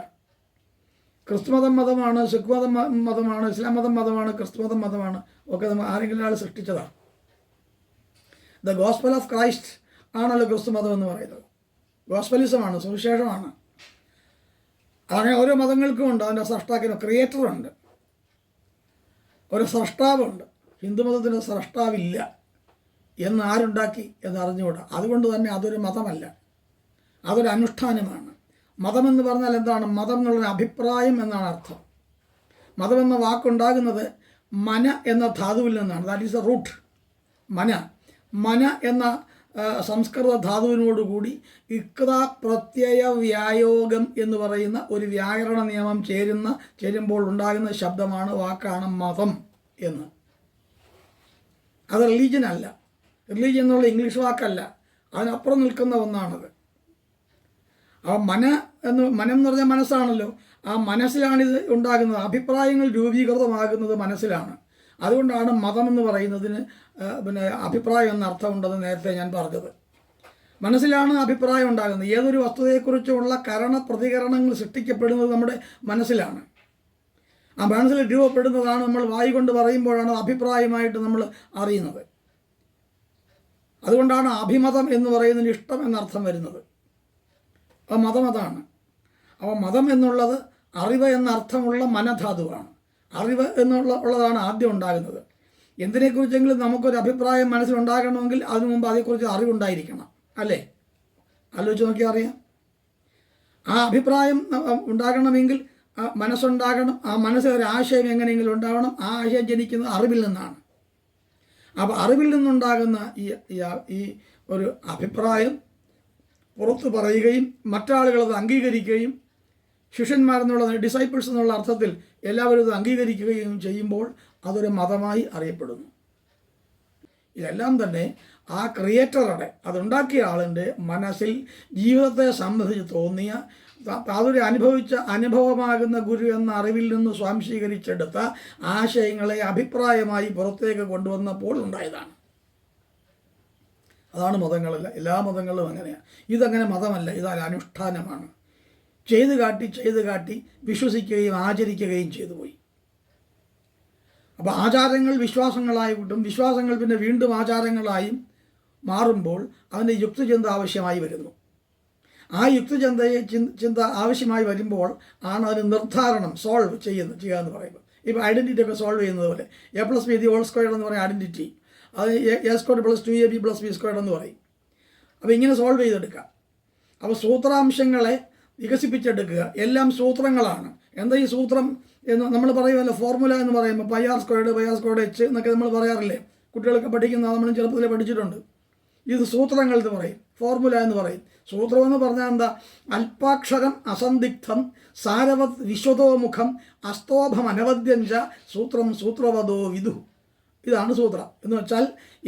ക്രിസ്തുമതം മതമാണ്, സിഖ് മതം മതമാണ്, ഇസ്ലാം മതമാണ്, ക്രിസ്തുമതം മതമാണ്. ഒക്കെ നമ്മൾ ആരെങ്കിലും ആൾ സൃഷ്ടിച്ചതാണ്. ദ ഗോസ്പൽ ഓഫ് ക്രൈസ്റ്റ് ആണല്ലോ ക്രിസ്തുമതം എന്ന് പറയുന്നത്. ഗോസ്പലിസമാണ്, സുവിശേഷമാണ്. അങ്ങനെ ഓരോ മതങ്ങൾക്കും ഉണ്ട് അതിൻ്റെ സ്രഷ്ടാക്കിന് ക്രിയേറ്ററുണ്ട്, ഒരു സ്രഷ്ടാവുണ്ട്. ഹിന്ദുമതത്തിന് സ്രഷ്ടാവില്ല എന്ന് ആരുണ്ടാക്കി എന്ന് അറിഞ്ഞുകൂടാ. അതുകൊണ്ട് തന്നെ അതൊരു മതമല്ല, അതൊരു അനുഷ്ഠാനമാണ്. മതമെന്ന് പറഞ്ഞാൽ എന്താണ്? മതം എന്നുള്ളൊരു അഭിപ്രായം എന്നാണ് അർത്ഥം. മതമെന്ന വാക്കുണ്ടാകുന്നത് മന എന്ന ധാതുവിൽ നിന്നാണ്. That is a root. മന എന്ന സംസ്കൃത ധാതുവിനോടുകൂടി ഇക്താ പ്രത്യയ വ്യായോഗം എന്ന് പറയുന്ന ഒരു വ്യാകരണ നിയമം ചേരുമ്പോൾ ഉണ്ടാകുന്ന ശബ്ദമാണ്, വാക്കാണ് മതം എന്ന്. അത് റിലീജിയൻ അല്ല. റിലീജിയൻ എന്നുള്ള ഇംഗ്ലീഷ് വാക്കല്ല, അതിനപ്പുറം നിൽക്കുന്ന ഒന്നാണത്. ആ മനം എന്ന് പറഞ്ഞാൽ മനസ്സാണല്ലോ. ആ മനസ്സിലാണിത് ഉണ്ടാകുന്നത്. അഭിപ്രായങ്ങൾ രൂപീകൃതമാകുന്നത് മനസ്സിലാണ്. അതുകൊണ്ടാണ് മതമെന്ന് പറയുന്നതിന് അഭിപ്രായം എന്ന അർത്ഥമുണ്ടെന്ന് നേരത്തെ ഞാൻ പറഞ്ഞത്. മനസ്സിലാണ് അഭിപ്രായം ഉണ്ടാകുന്നത്. ഏതൊരു വസ്തുതയെക്കുറിച്ചുമുള്ള പ്രതികരണങ്ങൾ സൃഷ്ടിക്കപ്പെടുന്നത് നമ്മുടെ മനസ്സിലാണ്. ആ മനസ്സിൽ രൂപപ്പെടുന്നതാണ് നമ്മൾ വായി കൊണ്ട് പറയുമ്പോഴാണ് അഭിപ്രായമായിട്ട് നമ്മൾ അറിയുന്നത്. അതുകൊണ്ടാണ് അഭിമതം എന്ന് പറയുന്നതിന് ഇഷ്ടം എന്നർത്ഥം വരുന്നത്. അപ്പോൾ മതം അതാണ്. അപ്പോൾ മതം എന്നുള്ളത് അറിവ് എന്നർത്ഥമുള്ള മനധാതുവാണ്. അറിവ് ഉള്ളതാണ് ആദ്യം ഉണ്ടാകുന്നത്. എന്തിനെക്കുറിച്ചെങ്കിലും നമുക്കൊരു അഭിപ്രായം മനസ്സിലുണ്ടാകണമെങ്കിൽ അതിനു മുമ്പ് അതേക്കുറിച്ച് അറിവുണ്ടായിരിക്കണം, അല്ലേ? ആലോചിച്ച് നോക്കിയാൽ അറിയാം. ആ അഭിപ്രായം ഉണ്ടാകണമെങ്കിൽ മനസ്സുണ്ടാകണം. ആ മനസ്സിൽ ഒരു ആശയം എങ്ങനെയെങ്കിലും ഉണ്ടാവണം. ആ ആശയം ജനിക്കുന്നത് അറിവിൽ നിന്നാണ്. അപ്പോൾ അറിവിൽ നിന്നുണ്ടാകുന്ന ഈ ഒരു അഭിപ്രായം പുറത്ത് പറയുകയും മറ്റാളുകളത് അംഗീകരിക്കുകയും ശിഷ്യന്മാരെന്നുള്ള ഡിസൈപ്പിൾസ് എന്നുള്ള അർത്ഥത്തിൽ എല്ലാവരും ഇത് അംഗീകരിക്കുകയും ചെയ്യുമ്പോൾ അതൊരു മതമായി അറിയപ്പെടുന്നു. ഇതെല്ലാം തന്നെ ആ ക്രിയേറ്ററുടെ, അതുണ്ടാക്കിയ ആളിൻ്റെ മനസ്സിൽ ജീവിതത്തെ സംബന്ധിച്ച് തോന്നിയ അതൊരു അനുഭവമാകുന്ന ഗുരു എന്ന അറിവിൽ നിന്ന് സ്വാംശീകരിച്ചെടുത്ത ആശയങ്ങളെ അഭിപ്രായമായി പുറത്തേക്ക് കൊണ്ടുവന്നപ്പോൾ ഉണ്ടായതാണ്. അതാണ് മതങ്ങളല്ല, എല്ലാ മതങ്ങളും അങ്ങനെയാണ്. ഇതങ്ങനെ മതമല്ല, ഇതൊരു അനുഷ്ഠാനമാണ്. ചെയ്ത് കാട്ടി വിശ്വസിക്കുകയും ആചരിക്കുകയും ചെയ്തു പോയി. അപ്പോൾ ആചാരങ്ങൾ വിശ്വാസങ്ങളായി കിട്ടും, വിശ്വാസങ്ങൾ പിന്നെ വീണ്ടും ആചാരങ്ങളായും മാറുമ്പോൾ അതിൻ്റെ യുക്തിചിന്ത ആവശ്യമായി വരുന്നു. ആ ചിന്ത ആവശ്യമായി വരുമ്പോൾ ആണ് അതിന് നിർദ്ധാരണം ചെയ്യുക എന്ന് പറയുമ്പോൾ. ഇപ്പോൾ ഐഡൻറ്റിറ്റി ഒക്കെ സോൾവ് ചെയ്യുന്നത് പോലെ A+B² എന്ന് പറയും ഐഡൻറ്റിറ്റി. അത് A²+2AB+B² എന്ന് പറയും. അപ്പോൾ ഇങ്ങനെ സോൾവ് ചെയ്തെടുക്കാം. അപ്പോൾ സൂത്രാംശങ്ങളെ വികസിപ്പിച്ചെടുക്കുക. എല്ലാം സൂത്രങ്ങളാണ്. എന്താ ഈ സൂത്രം എന്ന് നമ്മൾ പറയുമല്ലോ, ഫോർമുല എന്ന് പറയുമ്പോൾ πr² എന്നൊക്കെ നമ്മൾ പറയാറില്ലേ? കുട്ടികളൊക്കെ പഠിക്കുന്ന നമ്മൾ ചെറുപ്പത്തിൽ പഠിച്ചിട്ടുണ്ട്. ഇത് സൂത്രങ്ങൾ എന്ന് പറയും, ഫോർമുല എന്ന് പറയും. സൂത്രം എന്ന് പറഞ്ഞാൽ എന്താ? അല്പാക്ഷരം അസന്ദിഗ്ധം സാരവത് വിശ്വതോമുഖം അസ്തോഭം അനവദ്യഞ്ച സൂത്രം സൂത്രവതോ വിദു. ഇതാണ് സൂത്രം എന്ന് വെച്ചാൽ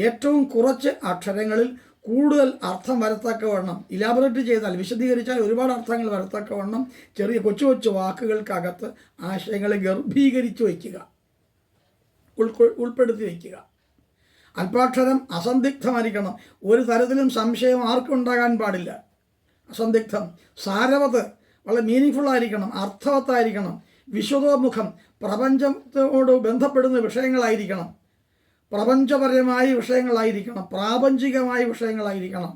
ഏറ്റവും കുറച്ച് അക്ഷരങ്ങളിൽ കൂടുതൽ അർത്ഥം വരത്തക്കവണ്ണം, ഇലാബറേറ്റ് ചെയ്താൽ, വിശദീകരിച്ചാൽ ഒരുപാട് അർത്ഥങ്ങൾ വരത്തക്കവണ്ണം ചെറിയ കൊച്ചു കൊച്ചു വാക്കുകൾക്കകത്ത് ആശയങ്ങളെ ഗർഭീകരിച്ച് വയ്ക്കുക, ഉൾപ്പെടുത്തി വയ്ക്കുക. അല്പാക്ഷരം അസന്ദിഗ്ധമായിരിക്കണം. ഒരു തരത്തിലും സംശയം ആർക്കും ഉണ്ടാകാൻ പാടില്ല. അസന്ദിഗ്ധം. സാരവത് വളരെ മീനിങ് ആയിരിക്കണം, അർത്ഥവത്തായിരിക്കണം. വിശ്വതോമുഖം പ്രപഞ്ചത്തോട് ബന്ധപ്പെടുന്ന വിഷയങ്ങളായിരിക്കണം, പ്രപഞ്ചപരമായ വിഷയങ്ങളായിരിക്കണം, പ്രാപഞ്ചികമായ വിഷയങ്ങളായിരിക്കണം.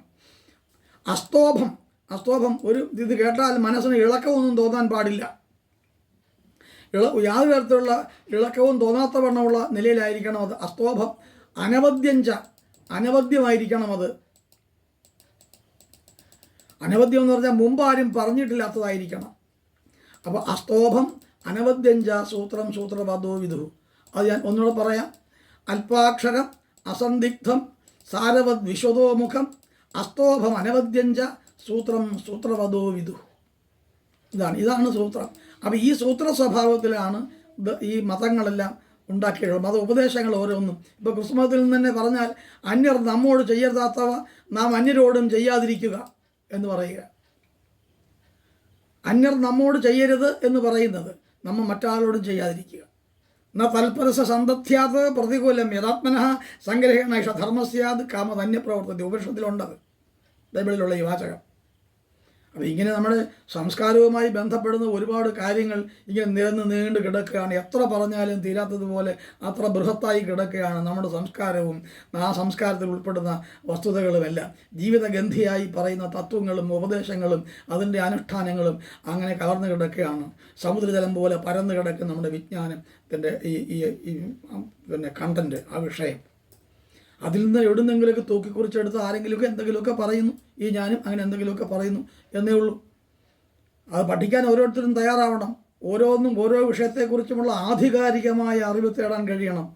അസ്തോഭം ഇത് കേട്ടാൽ മനസ്സിന് ഇളക്കമൊന്നും തോന്നാൻ പാടില്ല. യാതൊരു തരത്തിലുള്ള ഇളക്കവും തോന്നാത്ത വണ്ണമുള്ള നിലയിലായിരിക്കണം അത്. അസ്തോഭം. അനവദ്യമായിരിക്കണം അത്. അനവദ്യം എന്ന് പറഞ്ഞാൽ മുമ്പ് ആരും പറഞ്ഞിട്ടില്ലാത്തതായിരിക്കണം. അപ്പോൾ അസ്തോഭം അനവദ്യഞ്ച സൂത്രം സൂത്രവതോ വിദു. അത് ഞാൻ ഒന്നുകൂടെ പറയാം. അല്പാക്ഷരം അസന്ദിഗ്ധം സാരവത് വിശ്വതോമുഖം അസ്തോഭം അനവദ്യഞ്ച സൂത്രം സൂത്രവതോ വിദു. ഇതാണ് സൂത്രം. അപ്പോൾ ഈ സൂത്ര സ്വഭാവത്തിലാണ് ഈ മതങ്ങളെല്ലാം ഉണ്ടാക്കിയിട്ടുള്ളത്. മത ഉപദേശങ്ങൾ ഓരോന്നും. ഇപ്പോൾ ക്രിസ്തുമതത്തിൽ നിന്ന് തന്നെ പറഞ്ഞാൽ അന്യർ നമ്മോട് ചെയ്യരുതാത്തവ നാം അന്യരോടും ചെയ്യാതിരിക്കുക എന്ന് പറയുക. അന്യർ നമ്മോട് ചെയ്യരുത് എന്ന് പറയുന്നത് നമ്മൾ മറ്റാളോടും ചെയ്യാതിരിക്കുക. ന തൽപരസ സന്തത്യാത് പ്രതികൂലം യഥാത്മനഃ സംഗ്രഹേണ ധർമ്മസ്യാത് കാമധന്യപ്രവർത്തതി. ഉപനിഷത്തിലുണ്ടത്, ബൈബിളിലുള്ള ഈ വാചകം. അപ്പോൾ ഇങ്ങനെ നമ്മുടെ സംസ്കാരവുമായി ബന്ധപ്പെടുന്ന ഒരുപാട് കാര്യങ്ങൾ ഇങ്ങനെ നീണ്ടു കിടക്കുകയാണ്. എത്ര പറഞ്ഞാലും തീരാത്തതുപോലെ അത്ര ബൃഹത്തായി കിടക്കുകയാണ് നമ്മുടെ സംസ്കാരവും ആ സംസ്കാരത്തിൽ ഉൾപ്പെടുന്ന വസ്തുതകളുമെല്ലാം. ജീവിതഗന്ധിയായി പറയുന്ന തത്വങ്ങളും ഉപദേശങ്ങളും അതിൻ്റെ അനുഷ്ഠാനങ്ങളും അങ്ങനെ കലർന്നു കിടക്കുകയാണ്. സമുദ്രജലം പോലെ പരന്നു കിടക്കുന്ന നമ്മുടെ വിജ്ഞാനത്തിൻ്റെ പിന്നെ കണ്ടൻറ്റ്, ആ വിഷയം. അതിൽ നിന്ന് എവിടുന്നെങ്കിലുമൊക്കെ തൂക്കിക്കുറിച്ചെടുത്ത് ആരെങ്കിലുമൊക്കെ എന്തെങ്കിലുമൊക്കെ പറയുന്നു. ഞാനും അങ്ങനെ എന്തെങ്കിലുമൊക്കെ പറയുന്നു എന്നേ ഉള്ളൂ. അത് പഠിക്കാൻ ഓരോരുത്തരും തയ്യാറാവണം. ഓരോന്നും ഓരോ വിഷയത്തെക്കുറിച്ചുമുള്ള ആധികാരികമായ അറിവ് തേടാൻ കഴിയണം.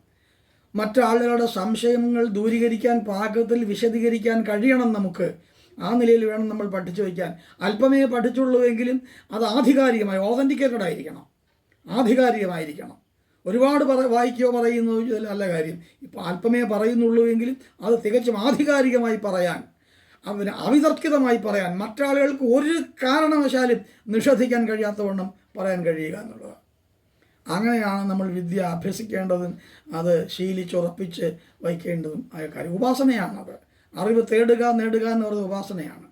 മറ്റാളുകളുടെ സംശയങ്ങൾ ദൂരീകരിക്കാൻ പാകത്തിൽ വിശദീകരിക്കാൻ കഴിയണം നമുക്ക്. ആ നിലയിൽ വേണം നമ്മൾ പഠിച്ചു വയ്ക്കാൻ. അല്പമേ പഠിച്ചുള്ളൂവെങ്കിലും അത് ആധികാരികമായി ഓതൻറ്റിക്കേറ്റഡ് ആയിരിക്കണം, ആധികാരികമായിരിക്കണം. ഒരുപാട് വായിക്കുകയോ പറയുന്നോ അല്ല കാര്യം. ഇപ്പോൾ അല്പമേ പറയുന്നുള്ളൂ എങ്കിലും അത് തികച്ചും ആധികാരികമായി പറയാൻ, അവന് അവിതർക്കിതമായി പറയാൻ, മറ്റാളുകൾക്ക് ഒരു കാരണവശാലും നിഷേധിക്കാൻ കഴിയാത്തവണ്ണം പറയാൻ കഴിയുക എന്നുള്ളതാണ്. അങ്ങനെയാണ് നമ്മൾ വിദ്യ അഭ്യസിക്കേണ്ടതും അത് ശീലിച്ചുറപ്പിച്ച് വയ്ക്കേണ്ടതും ആയ കാര്യം. ഉപാസനയാണത്. അറിവ് നേടുക എന്ന് പറയുന്നത് ഉപാസനയാണ്.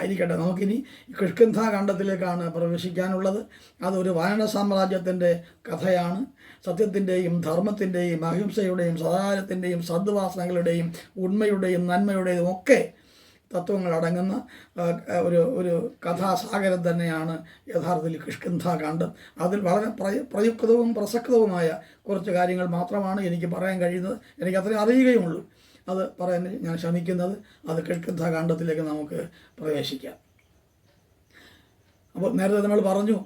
ഇരിക്കട്ടെ, നമുക്കിനി കിഷ്കിന്ധ ഖണ്ഡത്തിലേക്കാണ് പ്രവേശിക്കാനുള്ളത്. അതൊരു വാനര സാമ്രാജ്യത്തിൻ്റെ കഥയാണ്. സത്യത്തിൻ്റെയും ധർമ്മത്തിൻ്റെയും അഹിംസയുടെയും സദാചാരത്തിൻ്റെയും സദ്വാസനകളുടെയും ഉണ്മയുടെയും നന്മയുടെയും ഒക്കെ തത്വങ്ങൾ അടങ്ങുന്ന ഒരു കഥാസാഗരം തന്നെയാണ് യഥാർത്ഥത്തിൽ കിഷ്കിന്ധാകാന്ഡം. അതിൽ വളരെ പ്രയുക്തവും പ്രസക്തവുമായ കുറച്ച് കാര്യങ്ങൾ മാത്രമാണ് എനിക്ക് പറയാൻ കഴിയുന്നത്. എനിക്ക് അത്രയും അറിയുകയുമുള്ളൂ. അത് പറയാൻ ഞാൻ ശ്രമിക്കുന്നത്. അത് കിഷ്കിന്ധാകാന്ഡത്തിലേക്ക് നമുക്ക് പ്രവേശിക്കാം. അപ്പോൾ നേരത്തെ നമ്മൾ പറഞ്ഞു,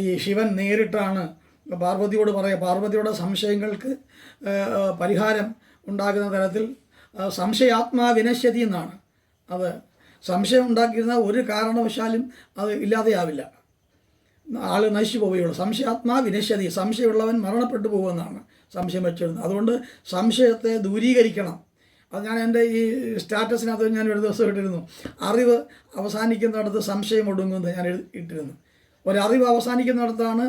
ഈ ശിവൻ നേരിട്ടാണ് പാർവതിയോട് പാർവതിയുടെ സംശയങ്ങൾക്ക് പരിഹാരം ഉണ്ടാകുന്ന തരത്തിൽ സംശയാത്മാ വിനശ്യതി എന്നാണ്. അത് സംശയം ഉണ്ടാക്കിയിരുന്ന ഒരു കാരണവശാലും അത് ഇല്ലാതെയാവില്ല, ആൾ നശിച്ചു പോവുകയുള്ളൂ. സംശയാത്മാ വിനശ്യതി, സംശയമുള്ളവൻ മരണപ്പെട്ടു പോകുമെന്നാണ് സംശയം വെച്ചിരുന്നത്. അതുകൊണ്ട് സംശയത്തെ ദൂരീകരിക്കണം. അത് ഞാൻ എൻ്റെ ഈ സ്റ്റാറ്റസിനകത്ത് ഞാൻ ഒരു ദിവസം ഇട്ടിരുന്നു, അറിവ് അവസാനിക്കുന്നിടത്ത് സംശയം ഒടുങ്ങുമെന്ന് ഞാൻ ഇട്ടിരുന്നു. ഒരറിവ് അവസാനിക്കുന്നിടത്താണ്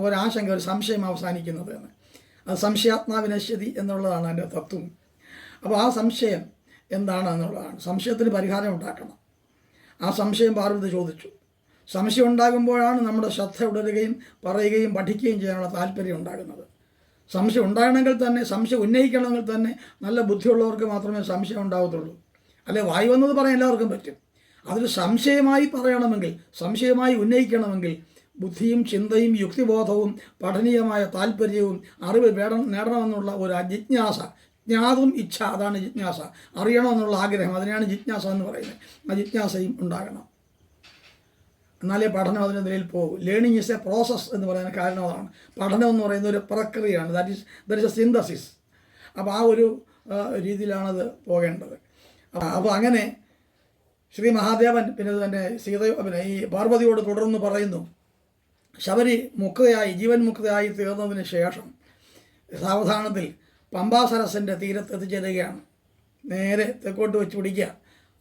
ഒരാശങ്ക, ഒരു സംശയം അവസാനിക്കുന്നത് എന്ന്. അത് സംശയാത്മാവിനശ്യതി എന്നുള്ളതാണ് എൻ്റെ തത്വം. അപ്പോൾ ആ സംശയം എന്താണ് എന്നുള്ളതാണ്. സംശയത്തിന് പരിഹാരം ഉണ്ടാക്കണം. ആ സംശയം പാർവതി ചോദിച്ചു. സംശയം ഉണ്ടാകുമ്പോഴാണ് നമ്മുടെ ശ്രദ്ധ ഉണരുകയും പറയുകയും പഠിക്കുകയും ചെയ്യാനുള്ള താല്പര്യം ഉണ്ടാകുന്നത്. സംശയം ഉണ്ടാകണമെങ്കിൽ തന്നെ, സംശയം ഉന്നയിക്കണമെങ്കിൽ തന്നെ നല്ല ബുദ്ധിയുള്ളവർക്ക് മാത്രമേ സംശയം ഉണ്ടാകത്തുള്ളൂ. അല്ലെ വായി വന്നത് പറയാൻ എല്ലാവർക്കും പറ്റും. അതിൽ സംശയമായി പറയണമെങ്കിൽ, സംശയമായി ഉന്നയിക്കണമെങ്കിൽ ബുദ്ധിയും ചിന്തയും യുക്തിബോധവും പഠനീയമായ താല്പര്യവും അറിവ് നേടണമെന്നുള്ള ഒരു ജിജ്ഞാസ, ജ്ഞാതും ഇച്ഛ, അതാണ് ജിജ്ഞാസ. അറിയണമെന്നുള്ള ആഗ്രഹം, അതിനെയാണ് ജിജ്ഞാസ എന്ന് പറയുന്നത്. ആ ജിജ്ഞാസയും ഉണ്ടാകണം. എന്നാലേ പഠനം അതിൻ്റെ നിലയിൽ പോകും. ലേണിംഗ് ഈസ് എ പ്രോസസ്സ് എന്ന് പറയാൻ കാരണം അതാണ്. പഠനം എന്ന് പറയുന്ന ഒരു പ്രക്രിയയാണ്. There is A synthesis. അപ്പോൾ ആ ഒരു രീതിയിലാണത് പോകേണ്ടത്. അപ്പോൾ അങ്ങനെ ശ്രീ മഹാദേവൻ പിന്നെ ഈ പാർവതിയോട് തുടർന്ന് പറയുന്നു, ശബരി മുക്തയായി, ജീവൻ മുക്തയായി തീർന്നതിന് ശേഷം സാവധാനത്തിൽ പമ്പാസരസിൻ്റെ തീരത്ത് എത്തിച്ചേരുകയാണ്. നേരെ തെക്കോട്ട് വെച്ച് പിടിക്കുക.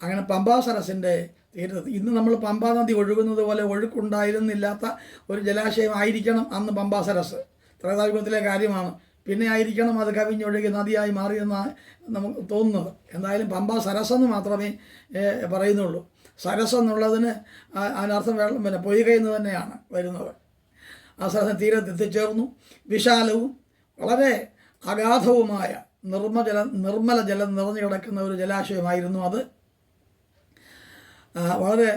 അങ്ങനെ പമ്പാസരസിൻ്റെ തീരത്ത്, ഇന്ന് നമ്മൾ പമ്പാ നദി ഒഴുകുന്നത് പോലെ ഒഴുക്കുണ്ടായിരുന്നില്ലാത്ത ഒരു ജലാശയം ആയിരിക്കണം അന്ന് പമ്പാസരസ്. ത്രേതായുഗത്തിലെ കാര്യമാണ്. പിന്നെ ആയിരിക്കണം അത് കവിഞ്ഞൊഴുകി നദിയായി മാറിയെന്നാണ് നമുക്ക് തോന്നുന്നത്. എന്തായാലും പമ്പാ സരസെന്ന് മാത്രമേ പറയുന്നുള്ളൂ. സരസ് എന്നുള്ളതിന് അതിനർത്ഥം വെള്ളം, പിന്നെ പൊയ്ക എന്ന് തന്നെയാണ് വരുന്നത്. ആ സരസ തീരത്ത് എത്തിച്ചേർന്നു. വിശാലവും വളരെ അഗാധവുമായ നിർമ്മല ജലം നിറഞ്ഞു കിടക്കുന്ന ഒരു ജലാശയമായിരുന്നു അത്. വളരെ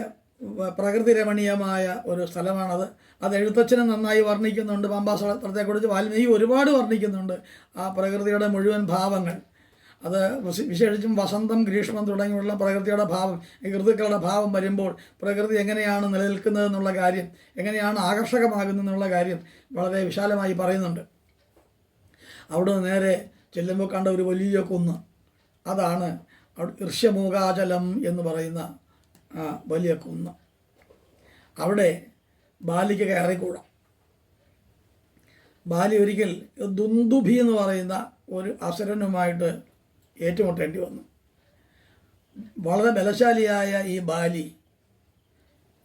പ്രകൃതി രമണീയമായ ഒരു സ്ഥലമാണത്. അത് എഴുത്തച്ഛനും നന്നായി വർണ്ണിക്കുന്നുണ്ട്. പമ്പാ സ്ഥലത്തെക്കുറിച്ച് വാൽമീകി ഒരുപാട് വർണ്ണിക്കുന്നുണ്ട്. ആ പ്രകൃതിയുടെ മുഴുവൻ ഭാവങ്ങൾ, അത് വിശേഷിച്ചും വസന്തം, ഗ്രീഷ്മം തുടങ്ങിയുള്ള പ്രകൃതിയുടെ ഭാവം, ഈ ഋതുക്കളുടെ ഭാവം വരുമ്പോൾ പ്രകൃതി എങ്ങനെയാണ് നിലനിൽക്കുന്നതെന്നുള്ള കാര്യം, എങ്ങനെയാണ് ആകർഷകമാകുന്നതെന്നുള്ള കാര്യം വളരെ വിശാലമായി പറയുന്നുണ്ട്. അവിടെ നേരെ ചെല്ലുമ്പോൾ കണ്ട ഒരു വലിയ കുന്ന്, അതാണ് ഋഷ്യമൂകാചലം എന്ന് പറയുന്ന വലിയ കുന്ന്. അവിടെ ബാലിക്ക് കയറിക്കൂടാം. ബാലി ഒരിക്കൽ ദുന്ദുഭി എന്ന് പറയുന്ന ഒരു അസുരനുമായിട്ട് ഏറ്റുമുട്ടേണ്ടി വന്നു. വളരെ ബലശാലിയായ ഈ ബാലി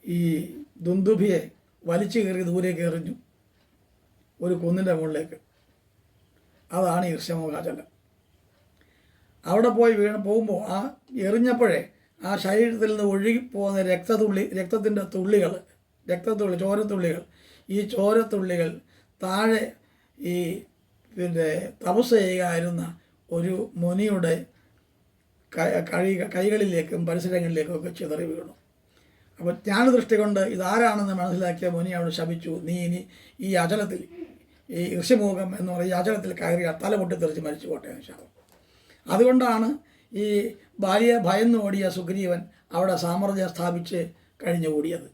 ഈ ദുന്ദുഭിയെ വലിച്ചു കയറി ദൂരേക്ക് എറിഞ്ഞു, ഒരു കുന്നിൻ്റെ മുകളിലേക്ക്. അതാണ് ഈ ഋഷ്യമൂകാചലം. അവിടെ പോയി പോകുമ്പോൾ ആ എറിഞ്ഞപ്പോഴേ ആ ശരീരത്തിൽ നിന്ന് ഒഴുകിപ്പോകുന്ന രക്തത്തിൻ്റെ തുള്ളികൾ, ചോരത്തുള്ളികൾ, ഈ ചോരത്തുള്ളികൾ താഴെ ഈ പിന്നെ തപസ് ചെയ്യുകയായിരുന്ന ഒരു മുനിയുടെ കൈകളിലേക്കും പരിസരങ്ങളിലേക്കും ഒക്കെ ചിതറി വീണു. അപ്പോൾ ജ്ഞാനദൃഷ്ടി കൊണ്ട് ഇതാരാണെന്ന് മനസ്സിലാക്കിയ മുനി അവിടെ ശപിച്ചു, നീ ഇനി ഈ അചലത്തിൽ, ഈ ഋഷിമുഖം എന്ന് പറയുന്ന ഈ അചലത്തിൽ കയറിയ തല പൊട്ടിത്തെറിച്ച് മരിച്ചു പോട്ടെ എന്ന് ശാപം. അതുകൊണ്ടാണ് ഈ ബാലിയെ ഭയന്ന് ഓടിയ സുഗ്രീവൻ അവിടെ സാമ്രാജ്യം സ്ഥാപിച്ച് കഴിഞ്ഞുകൂടിയത്.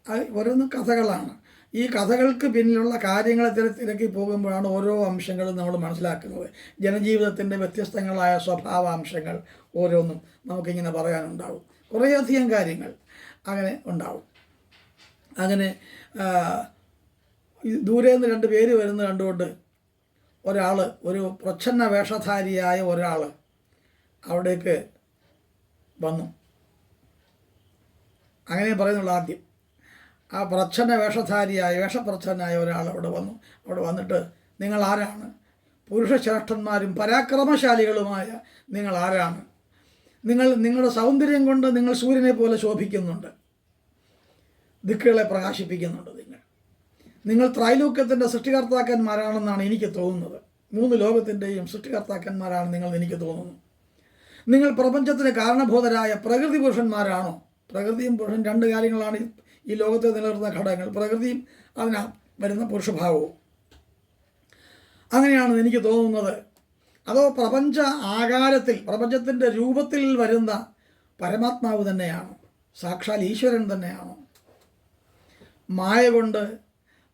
അത് ഓരോന്നും കഥകളാണ്. ഈ കഥകൾക്ക് പിന്നിലുള്ള കാര്യങ്ങളെ തിരക്കി പോകുമ്പോഴാണ് ഓരോ അംശങ്ങളും നമ്മൾ മനസ്സിലാക്കുന്നത്. ജനജീവിതത്തിൻ്റെ വ്യത്യസ്തങ്ങളായ സ്വഭാവാംശങ്ങൾ ഓരോന്നും നമുക്കിങ്ങനെ പറയാനുണ്ടാവും. കുറേയധികം കാര്യങ്ങൾ അങ്ങനെ ഉണ്ടാവും. അങ്ങനെ ദൂരെ നിന്ന് രണ്ട് പേര് വരുന്നത് കണ്ടുകൊണ്ട് ഒരാൾ, ഒരു പ്രച്ഛന്ന വേഷധാരിയായ ഒരാൾ അവിടേക്ക് വന്നു. അങ്ങനെ പറയുന്നുള്ള ആദ്യം ആ വേഷപ്രച്ഛന്നായ ഒരാൾ അവിടെ വന്നു. അവിടെ വന്നിട്ട്, നിങ്ങൾ ആരാണ്? പുരുഷശ്രേഷ്ഠന്മാരും പരാക്രമശാലികളുമായ നിങ്ങൾ ആരാണ്? നിങ്ങളുടെ സൗന്ദര്യം കൊണ്ട് നിങ്ങൾ സൂര്യനെ പോലെ ശോഭിക്കുന്നുണ്ട്, ദിക്കുകളെ പ്രകാശിപ്പിക്കുന്നുണ്ട്. നിങ്ങൾ ത്രൈലോക്യത്തിൻ്റെ സൃഷ്ടികർത്താക്കന്മാരാണെന്നാണ് എനിക്ക് തോന്നുന്നത്. 3 ലോകത്തിൻ്റെയും സൃഷ്ടികർത്താക്കന്മാരാണെന്ന് എനിക്ക് തോന്നുന്നു. നിങ്ങൾ പ്രപഞ്ചത്തിന് കാരണഭൂതരായ പ്രകൃതി പുരുഷന്മാരാണോ? പ്രകൃതിയും പുരുഷൻ 2 കാര്യങ്ങളാണ് ഈ ലോകത്തെ നിലനിർത്തുന്ന ഘടകങ്ങൾ. പ്രകൃതിയും അതിന് വരുന്ന പുരുഷഭാവവും. അങ്ങനെയാണെന്ന് എനിക്ക് തോന്നുന്നത്. അതോ പ്രപഞ്ച ആകാരത്തിൽ, പ്രപഞ്ചത്തിൻ്റെ രൂപത്തിൽ വരുന്ന പരമാത്മാവ് തന്നെയാണോ? സാക്ഷാൽ ഈശ്വരൻ തന്നെയാണോ? മായ കൊണ്ട്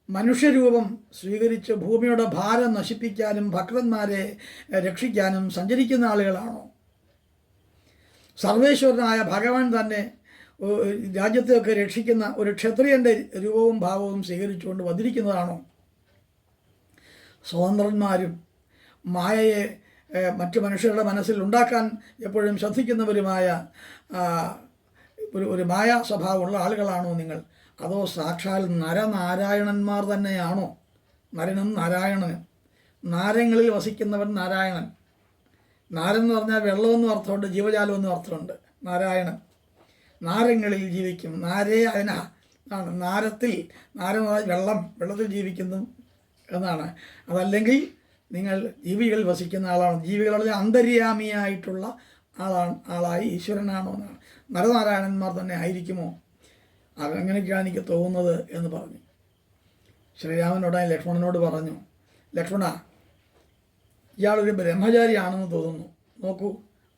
മനുഷ്യരൂപം സ്വീകരിച്ച് ഭൂമിയുടെ ഭാരം നശിപ്പിക്കാനും ഭക്തന്മാരെ രക്ഷിക്കാനും സഞ്ചരിക്കുന്ന ആളുകളാണോ? സർവേശ്വരനായ ഭഗവാൻ തന്നെ രാജ്യത്തെയൊക്കെ രക്ഷിക്കുന്ന ഒരു ക്ഷത്രിയൻ്റെ രൂപവും ഭാവവും സ്വീകരിച്ചുകൊണ്ട് വന്നിരിക്കുന്നതാണോ? സ്വതന്ത്രന്മാരും മായയെ മറ്റു മനുഷ്യരുടെ മനസ്സിൽ ഉണ്ടാക്കാൻ എപ്പോഴും ശ്രദ്ധിക്കുന്നവരുമായ ഒരു മായാ സ്വഭാവമുള്ള ആളുകളാണോ നിങ്ങൾ? അതോ സാക്ഷാൽ നരനാരായണന്മാർ തന്നെയാണോ? നരനും നാരായണനും. നാരങ്ങളിൽ വസിക്കുന്നവൻ നാരായണൻ. നാരൻ എന്ന് പറഞ്ഞാൽ വെള്ളമെന്നും അർത്ഥമുണ്ട്, ജീവജാലം എന്നും അർത്ഥമുണ്ട്. നാരായണൻ നാരങ്ങളിൽ ജീവിക്കും. നാരേ അയന ആണ് നാരത്തിൽ. നാരം വെള്ളത്തിൽ ജീവിക്കുന്നു എന്നാണ്. അതല്ലെങ്കിൽ നിങ്ങൾ ജീവികൾ വസിക്കുന്ന ആളാണ്. ജീവികളുടെ അന്തര്യാമിയായിട്ടുള്ള ആളായി ഈശ്വരനാണോ എന്നാണ്. നരനാരായണന്മാർ തന്നെ ആയിരിക്കുമോ? അങ്ങനെയൊക്കെയാണ് എനിക്ക് തോന്നുന്നത് എന്ന് പറഞ്ഞു. ശ്രീരാമനോട് ലക്ഷ്മണനോട് പറഞ്ഞു, ലക്ഷ്മണ, ഇയാളൊരു ബ്രഹ്മചാരിയാണെന്ന് തോന്നുന്നു. നോക്കൂ,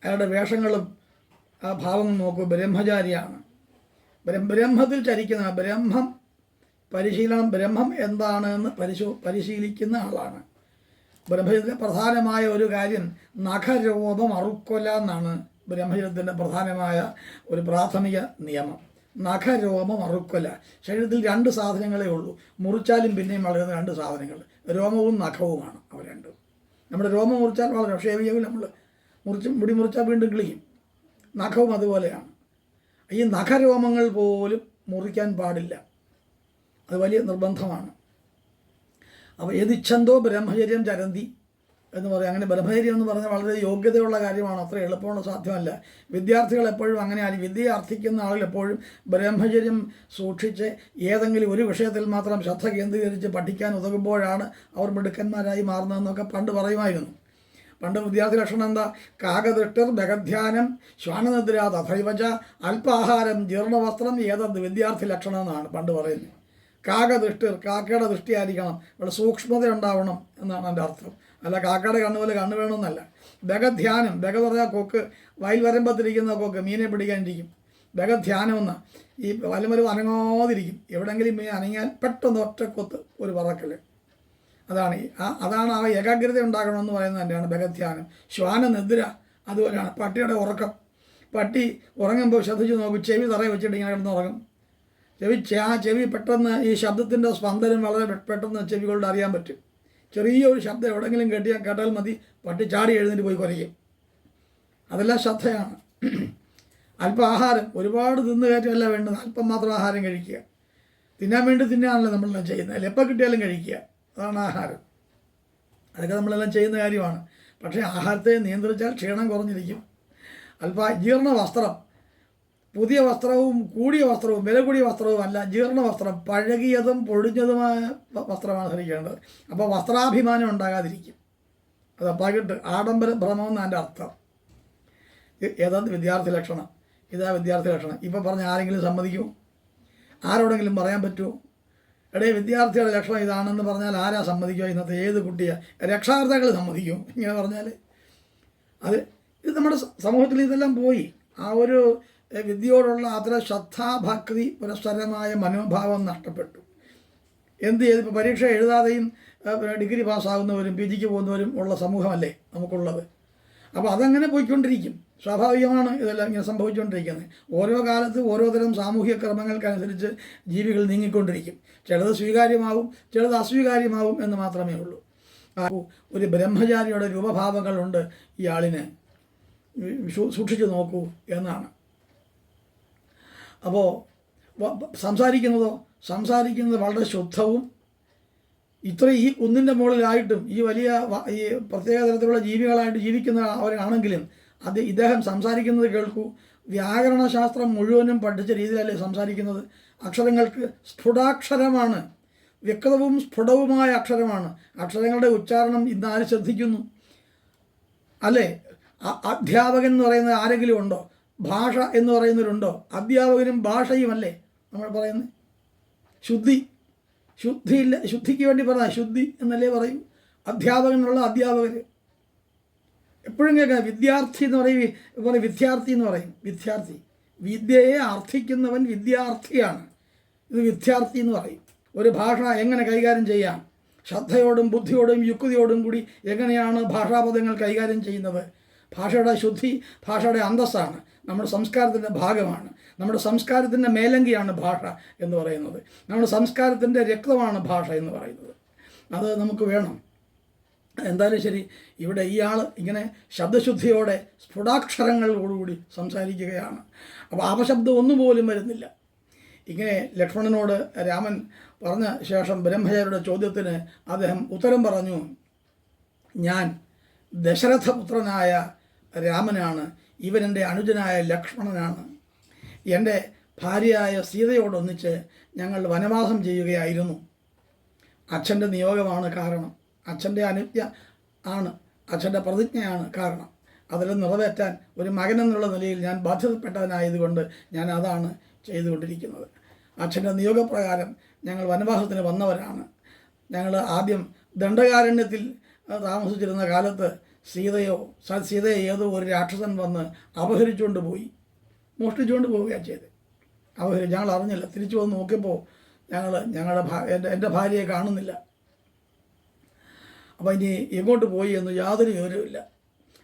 അയാളുടെ വേഷങ്ങളും ആ ഭാവങ്ങൾ നോക്കൂ, ബ്രഹ്മചാരിയാണ്. ബ്രഹ്മത്തിൽ ചരിക്കുന്ന ബ്രഹ്മം എന്താണെന്ന് പരിശീലിക്കുന്ന ആളാണ്. ബ്രഹ്മചര്യത്തിൻ്റെ പ്രധാനമായ ഒരു കാര്യം നഖരോപം അറുക്കൊല എന്നാണ് ബ്രഹ്മചര്യത്തിൻ്റെ പ്രധാനമായ ഒരു പ്രാഥമിക നിയമം. നഖരോമം അറുക്കൊല. ശരീരത്തിൽ 2 സാധനങ്ങളേ ഉള്ളൂ, മുറിച്ചാലും പിന്നെയും വളരുന്ന 2 സാധനങ്ങൾ, രോമവും നഖവുമാണ്. അവ രണ്ടും. നമ്മുടെ രോമം മുറിച്ചാൽ വളരെ ഷേവ് ചെയ്യും, നമ്മൾ മുടി മുറിച്ചാൽ വീണ്ടും കിളിയും. നഖവും അതുപോലെയാണ്. ഈ നഖരോമങ്ങൾ പോലും മുറിക്കാൻ പാടില്ല, അത് വലിയ നിർബന്ധമാണ്. അപ്പോൾ യതിച്ഛന്തോ ബ്രഹ്മചര്യം ചരന്തി എന്ന് പറയും. അങ്ങനെ ബ്രഹ്മചര്യം എന്ന് പറഞ്ഞാൽ വളരെ യോഗ്യതയുള്ള കാര്യമാണ്, അത്ര എളുപ്പമുള്ള സാധ്യമല്ല. വിദ്യാർത്ഥികൾ എപ്പോഴും അങ്ങനെയാണ്. വിദ്യ അർത്ഥിക്കുന്ന ആളുകൾ എപ്പോഴും ബ്രഹ്മചര്യം സൂക്ഷിച്ച് ഏതെങ്കിലും ഒരു വിഷയത്തിൽ മാത്രം ശ്രദ്ധ കേന്ദ്രീകരിച്ച് പഠിക്കാൻ ഉതകുമ്പോഴാണ് അവർ മിടുക്കന്മാരായി മാറുന്നതെന്നൊക്കെ പണ്ട് പറയുമായിരുന്നു. പണ്ട് വിദ്യാർത്ഥി ലക്ഷണം എന്താ? കാകദൃഷ്ടിർ ബഗധ്യാനം ശ്വാനനിദ്ര തഥൈവച അല്പാഹാരം ജീർണവസ്ത്രം ഏതത് വിദ്യാർത്ഥി ലക്ഷണം എന്നാണ് പണ്ട് പറയുന്നത്. കാകദൃഷ്ടിർ, കാക്കയുടെ ദൃഷ്ടിയായിരിക്കണം, ഇവിടെ സൂക്ഷ്മത ഉണ്ടാവണം എന്നാണ് എൻ്റെ അർത്ഥം. അല്ല കാക്കയുടെ കണ്ണ് പോലെ കണ്ണ് വേണമെന്നല്ല. ബഗധ്യാനം, ബഗ പറഞ്ഞാൽ കൊക്ക്, വയൽ വരമ്പത്തിരിക്കുന്ന കൊക്ക് മീനെ പിടിക്കാനിരിക്കും. ബഗധ്യാനം എന്ന ഈ വലമരം അനങ്ങാതിരിക്കും. എവിടെയെങ്കിലും മീൻ അനങ്ങിയാൽ പെട്ടെന്ന് ഒറ്റക്കൊത്ത് ഒരു പറക്കൽ. അതാണ് ആ ഏകാഗ്രത ഉണ്ടാകണമെന്ന് പറയുന്നത് തന്നെയാണ് ബഗധ്യാനം. ശ്വാനനിദ്ര അതുപോലെയാണ്. പട്ടിയുടെ ഉറക്കം. പട്ടി ഉറങ്ങുമ്പോൾ ശ്രദ്ധിച്ച് നോക്കും, ചെവി തറയെ വെച്ചിട്ട് ഇങ്ങനെ കിടന്ന് ഉറങ്ങും. ചെവി പെട്ടെന്ന് ഈ ശബ്ദത്തിൻ്റെ സ്പന്ദനം വളരെ പെട്ടെന്ന് ചെവികളുടെ അറിയാൻ പറ്റും. ചെറിയൊരു ശബ്ദം എവിടെയെങ്കിലും കേട്ടാൽ മതി, പട്ടി ചാടി എഴുന്നേറ്റ് പോയി കുരയ്ക്കും. അതെല്ലാം ശ്രദ്ധയാണ്. അല്പം ആഹാരം, ഒരുപാട് തിന്നു കയറ്റമല്ല വേണ്ടത്, അല്പം മാത്രം ആഹാരം കഴിക്കുക. തിന്നാൻ വേണ്ടി തിന്നാണല്ലോ നമ്മളെല്ലാം ചെയ്യുന്നത്, അല്ല എപ്പോൾ കിട്ടിയാലും കഴിക്കുക, അതാണ് ആഹാരം. അതൊക്കെ നമ്മളെല്ലാം ചെയ്യുന്ന കാര്യമാണ്. പക്ഷേ ആഹാരത്തെ നിയന്ത്രിച്ചാൽ ക്ഷീണം കുറഞ്ഞിരിക്കും. ജീർണ വസ്ത്രം, പുതിയ വസ്ത്രവും കൂടിയ വസ്ത്രവും വില കൂടിയ വസ്ത്രവും അല്ല, ജീർണ വസ്ത്രം, പഴകിയതും പൊടിഞ്ഞതുമായ വസ്ത്രമാണ് ധരിക്കേണ്ടത്. അപ്പോൾ വസ്ത്രാഭിമാനം ഉണ്ടാകാതിരിക്കും. അത് പകിട്ട് ആഡംബര ഭ്രമമെന്ന് എൻ്റെ അർത്ഥം. ഏതാണ്ട് വിദ്യാർത്ഥി ലക്ഷണം, ഇതാ വിദ്യാർത്ഥി ലക്ഷണം. ഇപ്പം പറഞ്ഞ ആരെങ്കിലും സമ്മതിക്കുമോ? ആരോടെങ്കിലും പറയാൻ പറ്റുമോ? വിദ്യാർത്ഥിയുടെ ലക്ഷണം ഇതാണെന്ന് പറഞ്ഞാൽ ആരാ സമ്മതിക്കുക? ഇന്നത്തെ ഏത് കുട്ടിയാണ്? രക്ഷാകർത്താക്കൾ സമ്മതിക്കും ഇങ്ങനെ പറഞ്ഞാൽ? ഇത് നമ്മുടെ സമൂഹത്തിൽ ഇതെല്ലാം പോയി. ആ ഒരു വിദ്യയോടുള്ള അത്ര ശ്രദ്ധാഭക്തി പുരസ്സരമായ മനോഭാവം നഷ്ടപ്പെട്ടു. എന്ത് ചെയ്ത് ഇപ്പോൾ പരീക്ഷ എഴുതാതെയും ഡിഗ്രി പാസ്സാകുന്നവരും PG ക്ക് പോകുന്നവരും ഉള്ള സമൂഹമല്ലേ നമുക്കുള്ളത്. അപ്പോൾ അതങ്ങനെ പോയിക്കൊണ്ടിരിക്കും. സ്വാഭാവികമാണ് ഇതെല്ലാം ഇങ്ങനെ സംഭവിച്ചുകൊണ്ടിരിക്കുന്നത്. ഓരോ കാലത്ത് ഓരോ തരം സാമൂഹിക ക്രമങ്ങൾക്കനുസരിച്ച് ജീവികൾ നീങ്ങിക്കൊണ്ടിരിക്കും. ചിലത് സ്വീകാര്യമാവും, ചിലത് അസ്വീകാര്യമാവും എന്ന് മാത്രമേ ഉള്ളൂ. ഒരു ബ്രഹ്മചാരിയുടെ രൂപഭാവങ്ങളുണ്ട് ഇയാളിന്, സൂക്ഷിച്ചു നോക്കൂ എന്നാണ്. അപ്പോൾ സംസാരിക്കുന്നത് വളരെ ശുദ്ധവും, ഈ കുന്നിൻ്റെ മുകളിലായിട്ടും ഈ വലിയ ഈ പ്രത്യേക തരത്തിലുള്ള ജീവികളായിട്ട് ജീവിക്കുന്ന അവരാണെങ്കിലും ഇദ്ദേഹം സംസാരിക്കുന്നത് കേൾക്കൂ. വ്യാകരണശാസ്ത്രം മുഴുവനും പഠിച്ച രീതിയിലല്ലേ സംസാരിക്കുന്നത്. അക്ഷരങ്ങൾക്ക് സ്ഫുടാക്ഷരമാണ്, വ്യക്തവും സ്ഫുടവുമായ അക്ഷരമാണ്. അക്ഷരങ്ങളുടെ ഉച്ചാരണം ഇന്ന് ആര് ശ്രദ്ധിക്കുന്നു? അല്ലേ? അധ്യാപകൻ എന്ന് പറയുന്നത് ആരെങ്കിലും ഉണ്ടോ? ഭാഷ എന്ന് പറയുന്നവരുണ്ടോ? അധ്യാപകനും ഭാഷയുമല്ലേ നമ്മൾ പറയുന്നത്. ശുദ്ധിയില്ല, ശുദ്ധിക്ക് വേണ്ടി പറഞ്ഞാൽ ശുദ്ധി എന്നല്ലേ പറയൂ. അധ്യാപകനുള്ള അധ്യാപകർ എപ്പോഴും കേൾക്കാം. വിദ്യാർത്ഥി എന്ന് പറയും, വിദ്യാർത്ഥി എന്ന് പറയും. വിദ്യാർത്ഥി, വിദ്യയെ അർത്ഥിക്കുന്നവൻ വിദ്യാർത്ഥിയാണ്. ഇത് വിദ്യാർത്ഥി എന്ന് പറയും. ഒരു ഭാഷ എങ്ങനെ കൈകാര്യം ചെയ്യാം, ശ്രദ്ധയോടും ബുദ്ധിയോടും യുക്തിയോടും കൂടി എങ്ങനെയാണ് ഭാഷാപദങ്ങൾ കൈകാര്യം ചെയ്യുന്നത്. ഭാഷയുടെ ശുദ്ധി, ഭാഷയുടെ അന്തസ്സാണ്, നമ്മുടെ സംസ്കാരത്തിൻ്റെ ഭാഗമാണ്. നമ്മുടെ സംസ്കാരത്തിൻ്റെ മേലങ്കിയാണ് ഭാഷ എന്ന് പറയുന്നത്. നമ്മുടെ സംസ്കാരത്തിൻ്റെ രക്തമാണ് ഭാഷ എന്ന് പറയുന്നത്. അത് നമുക്ക് വേണം. എന്തായാലും ശരി, ഇവിടെ ഇയാൾ ഇങ്ങനെ ശബ്ദശുദ്ധിയോടെ സ്ഫുടാക്ഷരങ്ങളോടുകൂടി സംസാരിക്കുകയാണ്. അപ്പോൾ അപശബ്ദം ഒന്നുപോലും വരുന്നില്ല. ഇങ്ങനെ ലക്ഷ്മണനോട് രാമൻ പറഞ്ഞ ശേഷം ബ്രഹ്മചാരിയുടെ ചോദ്യത്തിന് അദ്ദേഹം ഉത്തരം പറഞ്ഞു, ഞാൻ ദശരഥപുത്രനായ രാമനാണ്, ഇവനെൻ്റെ അനുജനായ ലക്ഷ്മണനാണ്. എൻ്റെ ഭാര്യയായ സീതയോടൊന്നിച്ച് ഞങ്ങൾ വനവാസം ചെയ്യുകയായിരുന്നു. അച്ഛൻ്റെ നിയോഗമാണ് കാരണം, അച്ഛൻ്റെ അനുജ്ഞ ആണ്, അച്ഛൻ്റെ പ്രതിജ്ഞയാണ് കാരണം. അതിൽ നിറവേറ്റാൻ ഒരു മകനെന്നുള്ള നിലയിൽ ഞാൻ ബാധ്യതപ്പെട്ടവനായതുകൊണ്ട് ഞാൻ അതാണ് ചെയ്തുകൊണ്ടിരിക്കുന്നത്. അച്ഛൻ്റെ നിയോഗപ്രകാരം ഞങ്ങൾ വനവാസത്തിന് വന്നവരാണ്. ഞങ്ങൾ ആദ്യം ദണ്ഡകാരണ്യത്തിൽ താമസിച്ചിരുന്ന കാലത്ത് സീതയെ ഏതോ ഒരു രാക്ഷസൻ വന്ന് അപഹരിച്ചുകൊണ്ട് പോയി, മോഷ്ടിച്ചുകൊണ്ട് പോവുകയാണ് ചെയ്തത്. ഞങ്ങൾ അറിഞ്ഞില്ല. തിരിച്ചു വന്ന് നോക്കിയപ്പോൾ എൻ്റെ ഭാര്യയെ കാണുന്നില്ല. അപ്പോൾ ഇനി എങ്ങോട്ട് പോയി എന്ന് യാതൊരു വിവരവുമില്ല.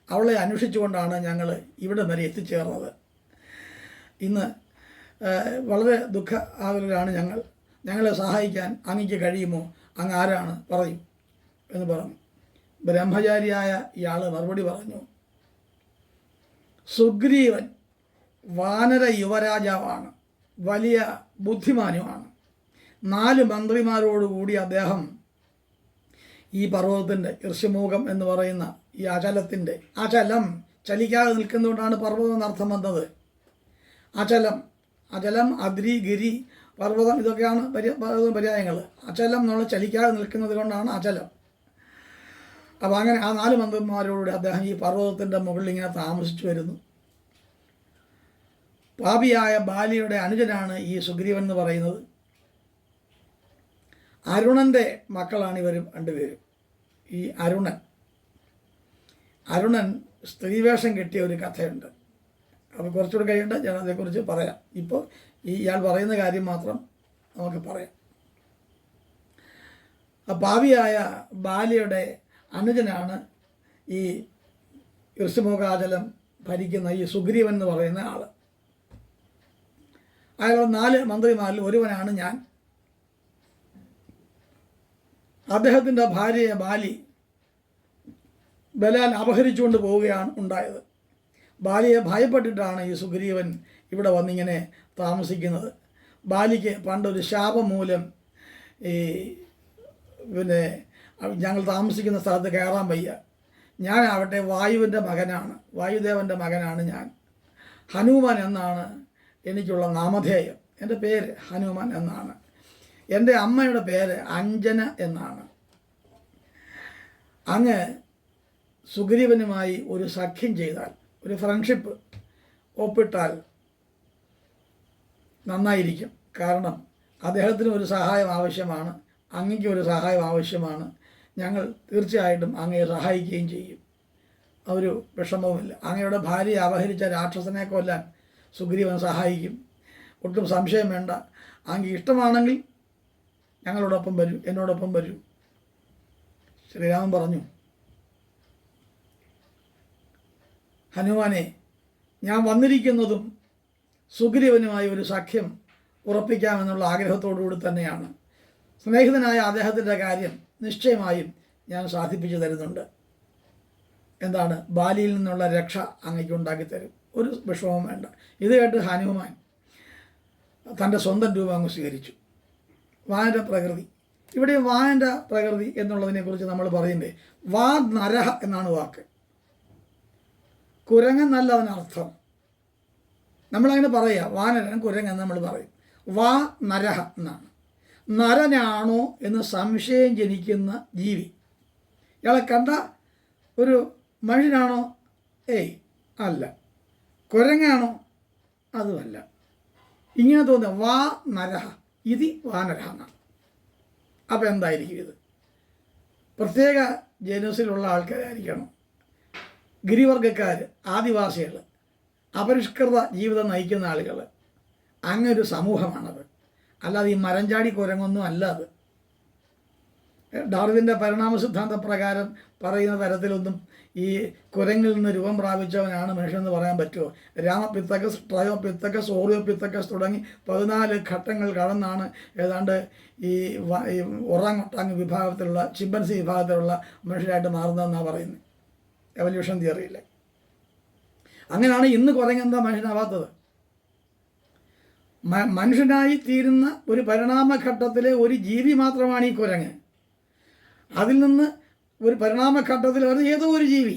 അവളെ അന്വേഷിച്ചുകൊണ്ടാണ് ഞങ്ങൾ ഇവിടെ വരെ എത്തിച്ചേർന്നത്. ഇന്ന് വളരെ ദുഃഖ ആകുലരാണ് ഞങ്ങളെ സഹായിക്കാൻ അങ്ങയ്ക്ക് കഴിയുമോ? അങ്ങ് ആരാണ്? പറയും എന്ന് പറഞ്ഞു. ബ്രഹ്മചാരിയായ ഇയാൾ മറുപടി പറഞ്ഞു, സുഗ്രീവൻ വാനര യുവരാജാവാണ്, വലിയ ബുദ്ധിമാനുമാണ്. 4 മന്ത്രിമാരോടുകൂടി അദ്ദേഹം ഈ പർവ്വതത്തിൻ്റെ ഋഷ്യമുഖം എന്ന് പറയുന്ന ഈ അചലം ചലിക്കാതെ നിൽക്കുന്നതുകൊണ്ടാണ് പർവ്വതം എന്നർത്ഥം വന്നത്. അചലം അദ്രി ഗിരി പർവ്വതം ഇതൊക്കെയാണ് പര്യായങ്ങൾ. അചലം എന്നുള്ള ചലിക്കാതെ നിൽക്കുന്നത് കൊണ്ടാണ് അചലം. അപ്പോൾ അങ്ങനെ ആ 4 മന്ത്രിമാരോടുകൂടി അദ്ദേഹം ഈ പർവ്വതത്തിൻ്റെ മുകളിൽ ഇങ്ങനെ താമസിച്ചു വരുന്നു. പാപിയായ ബാലിയുടെ അനുജനാണ് ഈ സുഗ്രീവൻ എന്ന് പറയുന്നത്. അരുണൻ്റെ മക്കളാണ് ഇവർ രണ്ടുപേരും. ഈ അരുണൻ സ്ത്രീവേഷം കെട്ടിയ ഒരു കഥയുണ്ട്. അപ്പോൾ കുറച്ചുകൂടെ കഴിയുണ്ട് ഞാൻ അതേക്കുറിച്ച് പറയാം. ഇപ്പോൾ ഇയാൾ പറയുന്ന കാര്യം മാത്രം നമുക്ക് പറയാം. പാപിയായ ബാലിയുടെ അനുജനാണ് ഈ ഋഷിമുഖാചലം ഭരിക്കുന്ന ഈ സുഗ്രീവൻ എന്ന് പറയുന്ന ആൾ. അയാളുടെ 4 മന്ത്രിമാരിൽ ഒരുവനാണ് ഞാൻ. അദ്ദേഹത്തിൻ്റെ ഭാര്യയെ ബാലി ബലാൽ അപഹരിച്ചുകൊണ്ട് പോവുകയാണ് ഉണ്ടായത്. ബാലിയെ ഭയപ്പെട്ടിട്ടാണ് ഈ സുഗ്രീവൻ ഇവിടെ വന്നിങ്ങനെ താമസിക്കുന്നത്. ബാലിക്ക് പണ്ടൊരു ശാപം മൂലം ഞങ്ങൾ താമസിക്കുന്ന സ്ഥലത്ത് കയറാൻ വയ്യ. ഞാനാവട്ടെ വായുദേവൻ്റെ മകനാണ് ഞാൻ. ഹനുമാൻ എന്നാണ് എനിക്കുള്ള നാമധേയം. എൻ്റെ പേര് ഹനുമാൻ എന്നാണ്. എൻ്റെ അമ്മയുടെ പേര് അഞ്ജന എന്നാണ്. അങ്ങ് സുഗ്രീവനുമായി ഒരു സഖ്യം ചെയ്താൽ, ഒരു ഫ്രണ്ട്ഷിപ്പ് ഒപ്പിട്ടാൽ നന്നായിരിക്കും. കാരണം അദ്ദേഹത്തിന് ഒരു സഹായം ആവശ്യമാണ്, അങ്ങയ്ക്ക് ഒരു സഹായം ആവശ്യമാണ്. ഞങ്ങൾ തീർച്ചയായിട്ടും അങ്ങയെ സഹായിക്കുകയും ചെയ്യും. ഒരു വിഷമവുമില്ല. അങ്ങയുടെ ഭാര്യയെ അപഹരിച്ച രാക്ഷസനെ കൊല്ലാൻ സുഗ്രീവൻ സഹായിക്കും. ഒട്ടും സംശയം വേണ്ട. അങ്ങ് ഇഷ്ടമാണെങ്കിൽ ഞങ്ങളോടൊപ്പം വരൂ, എന്നോടൊപ്പം വരൂ. ശ്രീരാമൻ പറഞ്ഞു, ഹനുമാനെ, ഞാൻ വന്നിരിക്കുന്നതും സുഗ്രീവനുമായി ഒരു സഖ്യം ഉറപ്പിക്കാമെന്നുള്ള ആഗ്രഹത്തോടുകൂടി തന്നെയാണ്. സ്നേഹിതനായ അദ്ദേഹത്തിൻ്റെ കാര്യം നിശ്ചയമായും ഞാൻ സാധിപ്പിച്ചു തരുന്നുണ്ട്. എന്താണ്? ബാലിയിൽ നിന്നുള്ള രക്ഷ അങ്ങയ്ക്ക് ഉണ്ടാക്കിത്തരും. ഒരു വിഷമവും വേണ്ട. ഇത് കേട്ട് ഹനുമാൻ തൻ്റെ സ്വന്തം രൂപം അങ്ങ് സ്വീകരിച്ചു. വാനര പ്രകൃതി. ഇവിടെ വാനര പ്രകൃതി എന്നുള്ളതിനെക്കുറിച്ച് നമ്മൾ പറയുന്നത് വാ നരഹ എന്നാണ് വാക്ക്. കുരങ്ങെന്നല്ല അതിനർത്ഥം. നമ്മളങ്ങനെ പറയുക, വാനരൻ കുരങ്ങെന്ന് നമ്മൾ പറയും. വാ നരഹ എന്നാണ്. നരനാണോ എന്ന് സംശയം ജനിക്കുന്ന ജീവി. ഇയാളെ കണ്ട ഒരു മനുഷ്യനാണോ? ഏയ് അല്ല. കുരങ്ങാണോ? അതുമല്ല. ഇങ്ങനെ തോന്നുക. വാ നരഹ ഇതി വാനരഹ എന്നാണ്. അപ്പോൾ എന്തായിരിക്കും ഇത്? പ്രത്യേക ജനുസിലുള്ള ആൾക്കാരായിരിക്കണം. ഗിരിവർഗക്കാർ, ആദിവാസികൾ, അപരിഷ്കൃത ജീവിതം നയിക്കുന്ന ആളുകൾ, അങ്ങനൊരു സമൂഹമാണത്. അല്ലാതെ ഈ മരഞ്ചാടി കുരങ്ങൊന്നും അല്ല അത്. ഡാർവിൻ്റെ പരിണാമ സിദ്ധാന്ത പ്രകാരം പറയുന്ന തരത്തിലൊന്നും ഈ കുരങ്ങിൽ നിന്ന് രൂപം പ്രാപിച്ചവനാണ് മനുഷ്യനെന്ന് പറയാൻ പറ്റുമോ? രാമപിത്തക്കസ്, ട്രയോപിത്തക്കസ്, ഓറിയോപിത്തക്കസ് തുടങ്ങി 14 ഘട്ടങ്ങൾ കടന്നാണ് ഏതാണ്ട് ഈ ഒറാങ് വിഭാഗത്തിലുള്ള, ചിമ്പൻസി വിഭാഗത്തിലുള്ള മനുഷ്യരായിട്ട് മാറുന്നതെന്നാണ് പറയുന്നത് എവല്യൂഷൻ തിയറിയിൽ. അങ്ങനെയാണ് ഇന്ന് കുരങ്ങെന്താ മനുഷ്യനാവാത്തത്? മനുഷ്യനായി തീരുന്ന ഒരു പരിണാമഘട്ടത്തിലെ ഒരു ജീവി മാത്രമാണ് ഈ കുരങ്ങ്. അതിൽ നിന്ന് ഒരു പരിണാമഘട്ടത്തിൽ അത് ഏതോ ഒരു ജീവി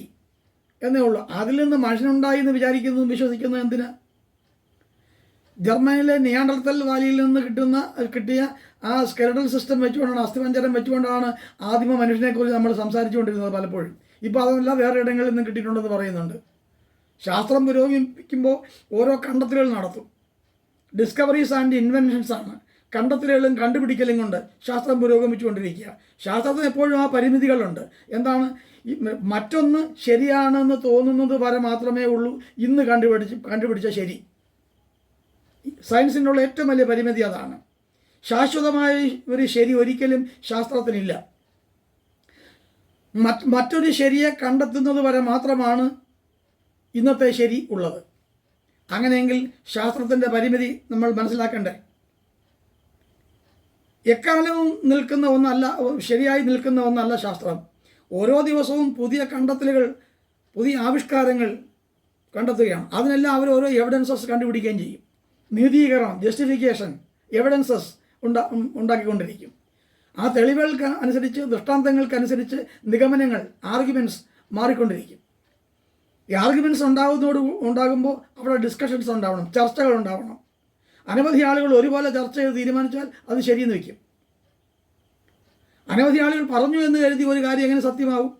എന്നേ ഉള്ളൂ. അതിൽ നിന്ന് മനുഷ്യനുണ്ടായി എന്ന് വിചാരിക്കുന്നതും വിശ്വസിക്കുന്നതും എന്തിനാ? ജർമ്മനിയിലെ നിയാണ്ടർത്തൽ വാലിയിൽ നിന്ന് കിട്ടിയ ആ സ്കെലറ്റൽ സിസ്റ്റം വെച്ചുകൊണ്ടാണ്, അസ്ഥിപഞ്ജരം വെച്ചുകൊണ്ടാണ് ആദിമ മനുഷ്യനെക്കുറിച്ച് നമ്മൾ സംസാരിച്ചുകൊണ്ടിരുന്നത് പലപ്പോഴും. ഇപ്പോൾ അതെല്ലാം വേറെ ഇടങ്ങളിൽ നിന്നും കിട്ടിയിട്ടുണ്ടെന്ന് പറയുന്നുണ്ട്. ശാസ്ത്രം പുരോഗമിക്കുമ്പോൾ ഓരോ കണ്ടെത്തലുകൾ നടത്തും. ഡിസ്കവറീസ് ആൻഡ് ഇൻവെൻഷൻസ് ആണ്. കണ്ടെത്തലുകളും കണ്ടുപിടിക്കലും കൊണ്ട് ശാസ്ത്രം പുരോഗമിച്ചുകൊണ്ടിരിക്കുക. ശാസ്ത്രത്തിന് എപ്പോഴും ആ പരിമിതികളുണ്ട്. എന്താണ്? മറ്റൊന്ന് ശരിയാണെന്ന് തോന്നുന്നത് വരെ മാത്രമേ ഉള്ളൂ ഇന്ന് കണ്ടുപിടിച്ച ശരി. സയൻസിനുള്ള ഏറ്റവും വലിയ പരിമിതി അതാണ്. ശാശ്വതമായ ഒരു ശരി ഒരിക്കലും ശാസ്ത്രത്തിനില്ല. മറ്റൊരു ശരിയെ കണ്ടെത്തുന്നത് വരെ മാത്രമാണ് ഇന്നത്തെ ശരി ഉള്ളത്. അങ്ങനെയെങ്കിൽ ശാസ്ത്രത്തിൻ്റെ പരിമിതി നമ്മൾ മനസ്സിലാക്കണ്ടേ? എക്കാലവും നിൽക്കുന്ന ഒന്നല്ല, ശരിയായി നിൽക്കുന്ന ഒന്നല്ല ശാസ്ത്രം. ഓരോ ദിവസവും പുതിയ കണ്ടെത്തലുകൾ, പുതിയ ആവിഷ്കാരങ്ങൾ കണ്ടെത്തുകയാണ്. അതിനെല്ലാം അവർ ഓരോ എവിഡൻസസ് കണ്ടുപിടിക്കുകയും ചെയ്യും. നീതീകരണം, ജസ്റ്റിഫിക്കേഷൻ, എവിഡൻസസ് ഉണ്ടാക്കിക്കൊണ്ടിരിക്കും. ആ തെളിവുകൾക്ക് അനുസരിച്ച്, ദൃഷ്ടാന്തങ്ങൾക്കനുസരിച്ച് നിഗമനങ്ങൾ, ആർഗ്യുമെൻറ്റ്സ് മാറിക്കൊണ്ടിരിക്കും. ഈ ആർഗ്യുമെൻറ്റ്സ് ഉണ്ടാകുമ്പോൾ അവിടെ ഡിസ്കഷൻസ് ഉണ്ടാവണം, ചർച്ചകൾ ഉണ്ടാവണം. അനവധി ആളുകൾ ഒരുപോലെ ചർച്ച ചെയ്ത് തീരുമാനിച്ചാൽ അത് ശരിയെന്ന് വയ്ക്കും. അനവധി ആളുകൾ പറഞ്ഞു എന്ന് കരുതി ഒരു കാര്യം എങ്ങനെ സത്യമാവും?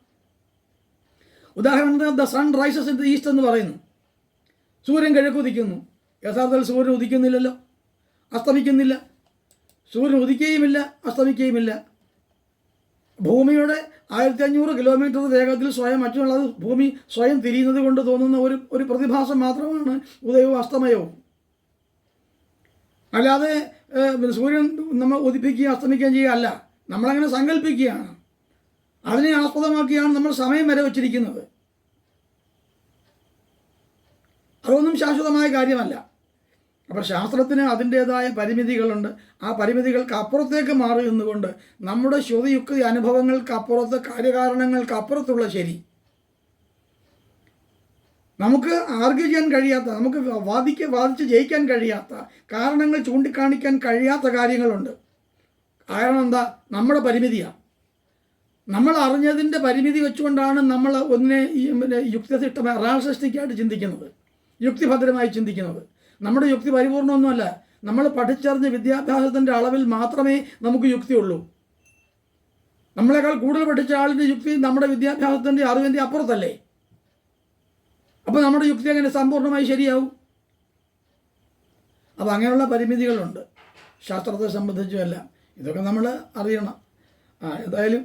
ഉദാഹരണത്തിന് the sun rises in the east എന്ന് പറയുന്നു. സൂര്യൻ കിഴക്കുദിക്കുന്നു. യഥാർത്ഥത്തിൽ സൂര്യൻ ഉദിക്കുന്നില്ലല്ലോ, അസ്തമിക്കുന്നില്ല. സൂര്യൻ ഉദിക്കുകയുമില്ല, അസ്തമിക്കുകയുമില്ല. ഭൂമിയുടെ 1500 കിലോമീറ്റർ വേഗത്തിൽ മറ്റുള്ളത് ഭൂമി സ്വയം തിരിയുന്നത് കൊണ്ട് തോന്നുന്ന ഒരു പ്രതിഭാസം മാത്രമാണ് ഉദയവും അസ്തമയവും. അല്ലാതെ സൂര്യൻ നമ്മൾ ഉദിപ്പിക്കുകയും അസ്തമിക്കുകയും ചെയ്യുക അല്ല. നമ്മളങ്ങനെ സങ്കല്പിക്കുകയാണ്. അതിനെ ആസ്പദമാക്കിയാണ് നമ്മൾ സമയം വരെ വച്ചിരിക്കുന്നത്. അതൊന്നും ശാശ്വതമായ കാര്യമല്ല. അപ്പോൾ ശാസ്ത്രത്തിന് അതിൻ്റേതായ പരിമിതികളുണ്ട്. ആ പരിമിതികൾക്ക് അപ്പുറത്തേക്ക് മാറി നിന്നുകൊണ്ട് നമ്മുടെ ശ്രുതിയുക്തി അനുഭവങ്ങൾക്ക് അപ്പുറത്ത്, കാര്യകാരണങ്ങൾക്ക് അപ്പുറത്തുള്ള ശരി, നമുക്ക് ആർഗ്യൂ ചെയ്യാൻ കഴിയാത്ത, നമുക്ക് വാദിച്ച് ജയിക്കാൻ കഴിയാത്ത, കാരണങ്ങൾ ചൂണ്ടിക്കാണിക്കാൻ കഴിയാത്ത കാര്യങ്ങളുണ്ട്. കാരണം എന്താ? നമ്മുടെ പരിമിതിയാണ്. നമ്മൾ അറിഞ്ഞതിൻ്റെ പരിമിതി വെച്ചുകൊണ്ടാണ് നമ്മൾ ഒന്നിനെ യുക്തിനിഷ്ഠമായി, റാഷണലിസ്റ്റിക്കായിട്ട് ചിന്തിക്കുന്നത്, യുക്തിഭദ്രമായി ചിന്തിക്കുന്നത്. നമ്മുടെ യുക്തി പരിപൂർണമൊന്നുമല്ല. നമ്മൾ പഠിച്ചറിഞ്ഞ വിദ്യാഭ്യാസത്തിൻ്റെ അളവിൽ മാത്രമേ നമുക്ക് യുക്തിയുള്ളൂ. നമ്മളെക്കാൾ കൂടുതൽ പഠിച്ച ആളിൻ്റെ യുക്തി നമ്മുടെ വിദ്യാഭ്യാസത്തിൻ്റെ അറിവിൻ്റെ അപ്പുറത്തല്ലേ? അപ്പോൾ നമ്മുടെ യുക്തി അങ്ങനെ സമ്പൂർണ്ണമായി ശരിയാവും. അപ്പോൾ അങ്ങനെയുള്ള പരിമിതികളുണ്ട് ശാസ്ത്രത്തെ സംബന്ധിച്ചുമെല്ലാം. ഇതൊക്കെ നമ്മൾ അറിയണം. എന്തായാലും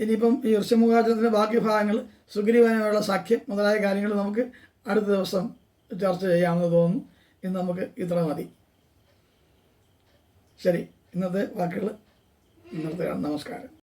ഇനിയിപ്പം ഈ ഋഷ്യമുഖാചരണത്തിൻ്റെ ബാക്കി ഭാഗങ്ങൾ, സുഗ്രീവനുമായുള്ള സഖ്യം മുതലായ കാര്യങ്ങൾ നമുക്ക് അടുത്ത ദിവസം ചർച്ച ചെയ്യാമെന്ന് തോന്നുന്നു. ഇന്ന് നമുക്ക് ഇത്ര മതി. ശരി, ഇന്നത്തെ വാക്കുകൾ നിർത്തുകയാണ്. നമസ്കാരം.